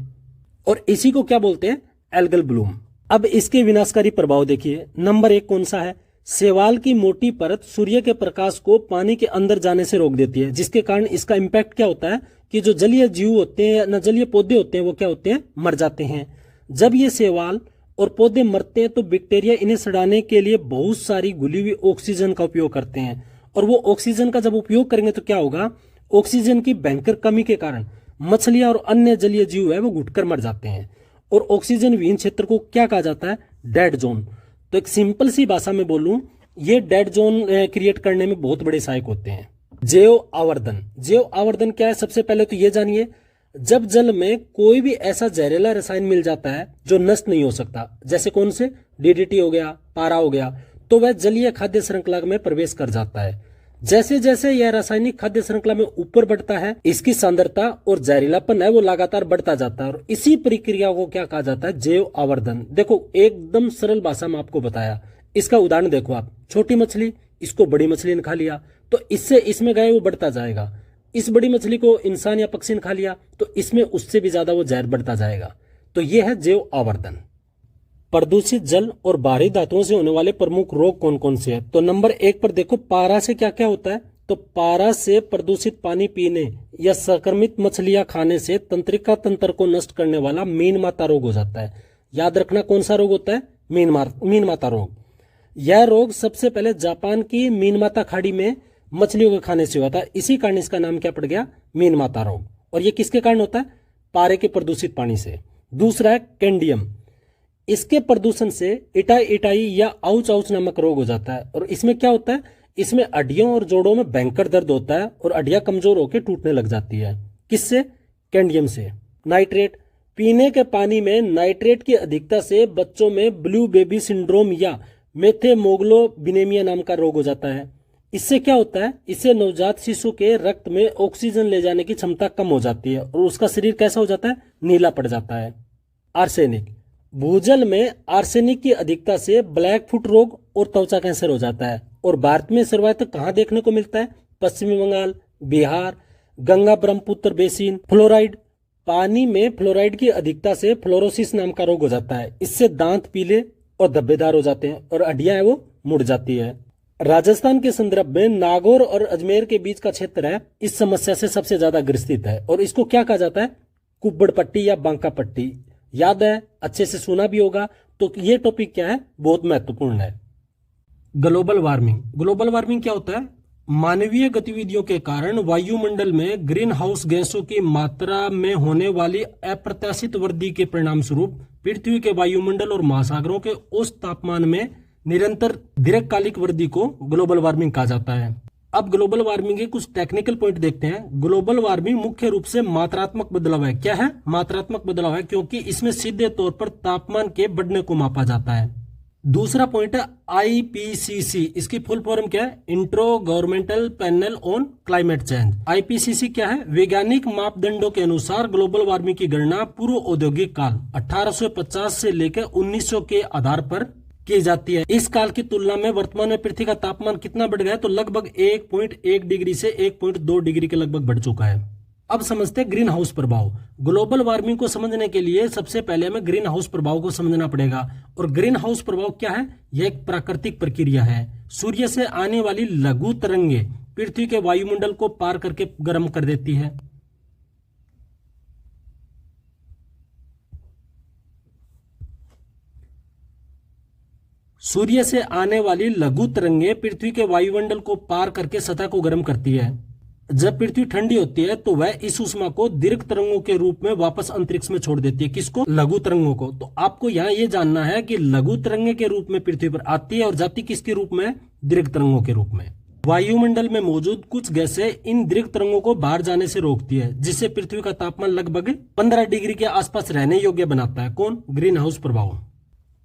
Speaker 1: और इसी को क्या बोलते हैं, एल्गल ब्लूम। अब इसके विनाशकारी प्रभाव देखिए। नंबर 1 कौन सा है, शैवाल की मोटी परत सूर्य के प्रकाश को पानी के अंदर जाने से रोक देती है, जिसके कारण इसका इम्पैक्ट क्या होता है कि जो जलीय जीव होते हैं न जलीय पौधे होते हैं वो क्या होते हैं, मर जाते हैं। जब ये शैवाल और पौधे मरते हैं तो बैक्टीरिया इन्हें सड़ाने के लिए बहुत सारी घुली हुई ऑक्सीजन का उपयोग करते हैं, और वो ऑक्सीजन का जब उपयोग करेंगे तो क्या होगा, ऑक्सीजन की भयंकर कमी के कारण मछलियां और अन्य जलीय जीव है वो घुटकर मर जाते हैं, और ऑक्सीजन विहीन क्षेत्र को क्या कहा जाता है, डेड जोन। तो एक सिंपल सी भाषा में बोलूं, ये डेड जोन क्रिएट करने में बहुत बड़े सहायक होते हैं। जैव आवर्धन। जैव आवर्धन क्या है, सबसे पहले तो ये जानिए, जब जल में कोई भी ऐसा जहरीला रसायन मिल जाता है जो नष्ट नहीं हो सकता, जैसे कौन से, DDT हो गया, पारा हो गया, तो वह जलीय खाद्य श्रृंखला में प्रवेश कर जाता है। जैसे जैसे यह रासायनिक खाद्य श्रृंखला में ऊपर बढ़ता है, इसकी सांद्रता और जहरीलापन है वो लगातार बढ़ता जाता है, और इसी प्रक्रिया को क्या कहा जाता है, जैव आवर्धन। देखो एकदम सरल भाषा में आपको बताया। इसका उदाहरण देखो आप, छोटी मछली, इसको बड़ी मछली ने खा लिया तो इससे इसमें गए वो बढ़ता जाएगा। इस बड़ी मछली को इंसान या पक्षी ने खा लिया तो इसमें उससे भी ज्यादा वो जहर बढ़ता जाएगा। तो यह है जैव आवर्धन। प्रदूषित जल और बाहरी धातुओं से होने वाले प्रमुख रोग कौन कौन से हैं? तो नंबर 1 पर देखो, पारा से क्या क्या होता है। तो पारा से प्रदूषित पानी पीने या संक्रमित मछलियां खाने से तंत्रिका तंत्र को नष्ट करने वाला मीन माता रोग हो जाता है। याद रखना कौन सा रोग होता है, मीनमाता रोग। यह रोग सबसे पहले जापान की मीनमाता खाड़ी में मछलियों के खाने से हुआ था, इसी कारण इसका नाम क्या पड़ गया, मीनमाता रोग। और ये किसके कारण होता है, पारे के प्रदूषित पानी से। दूसरा है कैंडियम, इसके प्रदूषण से इटाई इटाई या आउच आउच नामक रोग हो जाता है। और इसमें क्या होता है, इसमें हड्डियों और जोड़ों में भयंकर दर्द होता है और हड्डियां कमजोर होकर टूटने लग जाती है। किससे, कैंडियम से। नाइट्रेट, पीने के पानी में नाइट्रेट की अधिकता से बच्चों में ब्लू बेबी सिंड्रोम या मेथेमोग्लोबिनेमिया नाम का रोग हो जाता है। इससे क्या होता है, इससे नवजात शिशु के रक्त में ऑक्सीजन ले जाने की क्षमता कम हो जाती है और उसका शरीर कैसा हो जाता है, नीला पड़ जाता है। आर्सेनिक, भूजल में आर्सेनिक की अधिकता से ब्लैक फुट रोग और त्वचा कैंसर हो जाता है। और भारत में सर्वाधिक कहाँ देखने को मिलता है, पश्चिमी बंगाल, बिहार, गंगा ब्रह्मपुत्र बेसिन। फ्लोराइड, पानी में फ्लोराइड की अधिकता से फ्लोरोसिस नाम का रोग हो जाता है। इससे दांत पीले और धब्बेदार हो जाते हैं और हड्डियां है वो मुड़ जाती है। राजस्थान के संदर्भ में नागौर और अजमेर के बीच का क्षेत्र है, इस समस्या से सबसे ज्यादा ग्रसित है और इसको क्या कहा जाता है, कुब्बड़ पट्टी या बांका पट्टी। याद है, अच्छे से सुना भी होगा। तो ये टॉपिक क्या है, बहुत महत्वपूर्ण है। Global warming. ग्लोबल वार्मिंग क्या होता है, मानवीय गतिविधियों के कारण वायुमंडल में ग्रीन हाउस गैसों की मात्रा में होने वाली अप्रत्याशित वृद्धि के परिणाम स्वरूप पृथ्वी के वायुमंडल और महासागरों के औसत तापमान में निरंतर दीर्घकालिक वृद्धि को ग्लोबल वार्मिंग कहा जाता है। अब ग्लोबल वार्मिंग के कुछ टेक्निकल पॉइंट देखते हैं। ग्लोबल वार्मिंग मुख्य रूप से मात्रात्मक बदलाव है। क्या है, मात्रात्मक बदलाव है, क्योंकि इसमें सीधे तौर पर तापमान के बढ़ने को मापा जाता है। दूसरा पॉइंट है आईपीसीसी, इसकी फुल फॉर्म क्या है, intro governmental panel on climate change. IPCC क्या है, वैज्ञानिक मापदंडों के अनुसार ग्लोबल वार्मिंग की गणना पूर्व औद्योगिक काल 1850 से लेकर 1900 के आधार पर की जाती है। इस काल की तुलना में वर्तमान में पृथ्वी का तापमान कितना बढ़ गया है, तो लगभग 1.1 डिग्री से 1.2 डिग्री के लगभग बढ़ चुका है। अब समझते हैं ग्रीन हाउस प्रभाव। ग्लोबल वार्मिंग को समझने के लिए सबसे पहले हमें ग्रीन हाउस प्रभाव को समझना पड़ेगा। और ग्रीन हाउस प्रभाव क्या है, यह एक प्राकृतिक प्रक्रिया है। सूर्य से आने वाली लघु तरंगे पृथ्वी के वायुमंडल को पार करके गर्म कर देती है। सूर्य से आने वाली लघु तरंगे पृथ्वी के वायुमंडल को पार करके सतह को गर्म करती है। जब पृथ्वी ठंडी होती है तो वह इस ऊष्मा को दीर्घ तरंगों के रूप में वापस अंतरिक्ष में छोड़ देती है। किसको, लघु तरंगों को। तो आपको यहाँ ये जानना है कि लघु तरंगे के रूप में पृथ्वी पर आती है और जाती किसके रूप में, दीर्घ तरंगों के रूप में। वायुमंडल में मौजूद कुछ गैसें इन दीर्घ तरंगों को बाहर जाने से रोकती है, जिससे पृथ्वी का तापमान लगभग 15 डिग्री के आसपास रहने योग्य बनाता है। कौन, ग्रीन हाउस प्रभाव।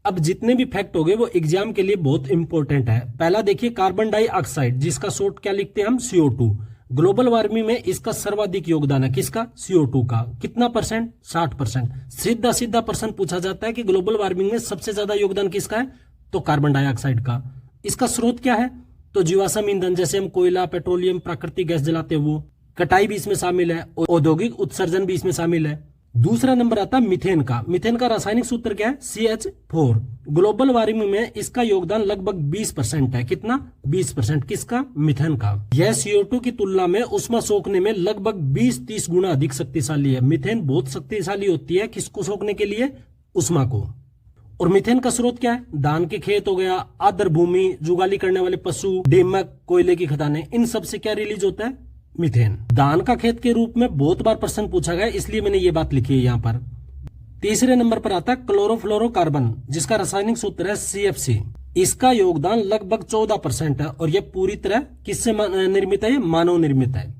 Speaker 1: अब जितने भी फैक्ट हो गए वो एग्जाम के लिए बहुत इंपॉर्टेंट है। पहला देखिए, कार्बन डाइऑक्साइड, जिसका शॉर्ट क्या लिखते हैं हम, CO2। ग्लोबल वार्मिंग में इसका सर्वाधिक योगदान है, किसका, CO2 का। कितना परसेंट, 60%। सीधा सीधा प्रश्न पूछा जाता है कि ग्लोबल वार्मिंग में सबसे ज्यादा योगदान किसका है, तो कार्बन डाइऑक्साइड का। इसका स्रोत क्या है, तो जीवाश्म ईंधन, जैसे हम कोयला, पेट्रोलियम, प्राकृतिक गैस जलाते हैं वो। कटाई भी इसमें शामिल है, औद्योगिक उत्सर्जन भी इसमें शामिल है। दूसरा नंबर आता है मीथेन का। मीथेन का रासायनिक सूत्र क्या है, CH4। ग्लोबल वार्मिंग में इसका योगदान लगभग 20% है। कितना, 20%। किसका, मीथेन का। यह CO2 की तुलना में उष्मा सोखने में लगभग 20-30 गुना अधिक शक्तिशाली है। मीथेन बहुत शक्तिशाली होती है, किसको सोखने के लिए, उष्मा को। और मीथेन का स्रोत क्या है, धान के खेत हो गया, आर्द्र भूमि, जुगाली करने वाले पशु, डेमक, कोयले की खदानें, इन सब से क्या रिलीज होता है, मीथेन। धान का खेत के रूप में बहुत बार प्रश्न पूछा गया, इसलिए मैंने ये बात लिखी है यहाँ पर। तीसरे नंबर पर आता है क्लोरोफ्लोरोकार्बन, जिसका रासायनिक सूत्र है CFC। इसका योगदान लगभग 14% है और यह पूरी तरह किससे निर्मित है, मानव निर्मित है।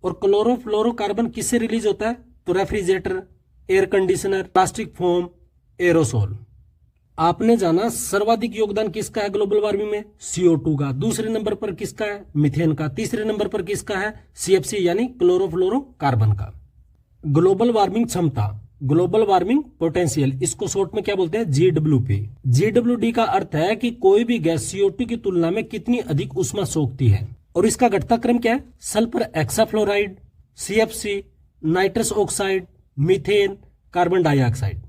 Speaker 1: और क्लोरोफ्लोरोकार्बन किससे रिलीज होता है, तो refrigerator, air conditioner, plastic foam, aerosol. आपने जाना सर्वाधिक योगदान किसका है ग्लोबल वार्मिंग में, CO2 का। दूसरे नंबर पर किसका है, मीथेन का। तीसरे नंबर पर किसका है, CFC यानी क्लोरोफ्लोरोकार्बन का। ग्लोबल वार्मिंग क्षमता, ग्लोबल वार्मिंग पोटेंशियल, इसको शॉर्ट में क्या बोलते हैं, GWP। GWD का अर्थ है कि कोई भी गैस CO2 की तुलना में कितनी अधिक ऊष्मा सोखती है। और इसका घटता क्रम क्या है, sulphur hexafluoride, CFC, nitrous oxide, methane, carbon dioxide.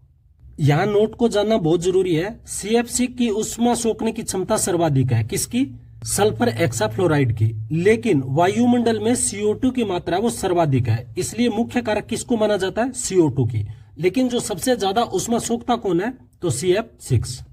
Speaker 1: यहां नोट को जानना बहुत जरूरी है, CFC की उष्मा सोखने की क्षमता सर्वाधिक है, किसकी, सल्फर हेक्साफ्लोराइड की। लेकिन वायुमंडल में CO2 की मात्रा वो सर्वाधिक है, इसलिए मुख्य कारक किसको माना जाता है, CO2 की। लेकिन जो सबसे ज्यादा उष्मा सोखता कौन है, तो CF6।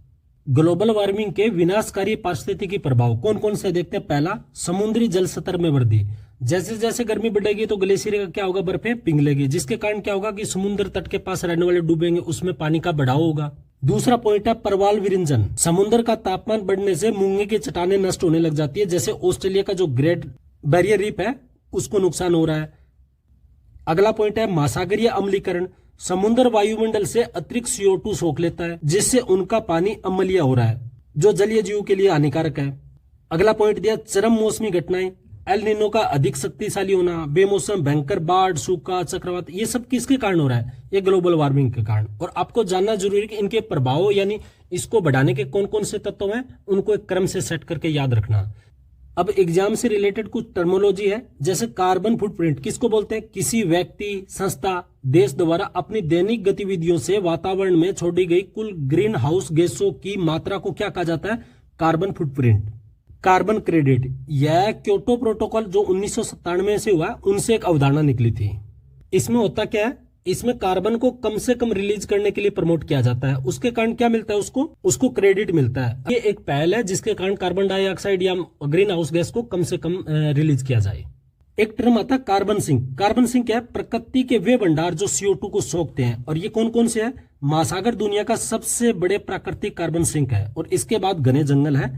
Speaker 1: ग्लोबल वार्मिंग के विनाशकारी पारिस्थितिकी प्रभाव कौन कौन से देखते हैं। पहला, समुद्री जल स्तर में वृद्धि। जैसे जैसे गर्मी बढ़ेगी तो ग्लेशियर का क्या होगा, बर्फें पिघलेगी, जिसके कारण क्या होगा कि समुद्र तट के पास रहने वाले डूबेंगे, उसमें पानी का बढ़ाव होगा। दूसरा पॉइंट है प्रवाल विरंजन। समुद्र का तापमान बढ़ने से मूंगे की चट्टानें नष्ट होने लग जाती है। जैसे ऑस्ट्रेलिया का जो ग्रेट बैरियर रीफ है उसको नुकसान हो रहा है। अगला पॉइंट है महासागरीय अम्लीकरण। समुद्र वायुमंडल से अतिरिक्त CO2 सोख लेता है, जिससे उनका पानी अम्लीय हो रहा है, जो जलीय जीवों के लिए हानिकारक है। अगला पॉइंट दिया चरम मौसमी घटनाएं। एल नीनो का अधिक शक्तिशाली होना, बेमौसम भयंकर बाढ़, सूखा, चक्रवात, ये सब किसके कारण हो रहा है, ये ग्लोबल वार्मिंग के कारण। और आपको जानना जरूरी है कि इनके प्रभाव यानी इसको बढ़ाने के कौन कौन से तत्व हैं, उनको एक क्रम से सेट करके याद रखना। अब एग्जाम से रिलेटेड कुछ टर्मोलॉजी है, जैसे कार्बन फुटप्रिंट किसको बोलते हैं, किसी व्यक्ति, संस्था, देश द्वारा अपनी दैनिक गतिविधियों से वातावरण में छोड़ी गई कुल ग्रीन हाउस गैसों की मात्रा को क्या कहा जाता है, कार्बन फुटप्रिंट। कार्बन क्रेडिट, यह क्योटो प्रोटोकॉल जो 1997 से हुआ, उनसे एक अवधारणा निकली थी। इसमें होता क्या है, इसमें कार्बन को कम से कम रिलीज करने के लिए प्रमोट किया जाता है। उसके कारण क्या मिलता है, उसको क्रेडिट मिलता है। ये एक पहल है जिसके कारण कार्बन डाइऑक्साइड या ग्रीन हाउस गैस को कम से कम रिलीज किया जाए। एक टर्म आता है कार्बन सिंक। कार्बन सिंक क्या है, प्रकृति के वे भंडार जो CO2 को सोखते हैं। और ये कौन कौन से है, महासागर दुनिया का सबसे बड़े प्राकृतिक कार्बन सिंक है, और इसके बाद घने जंगल है।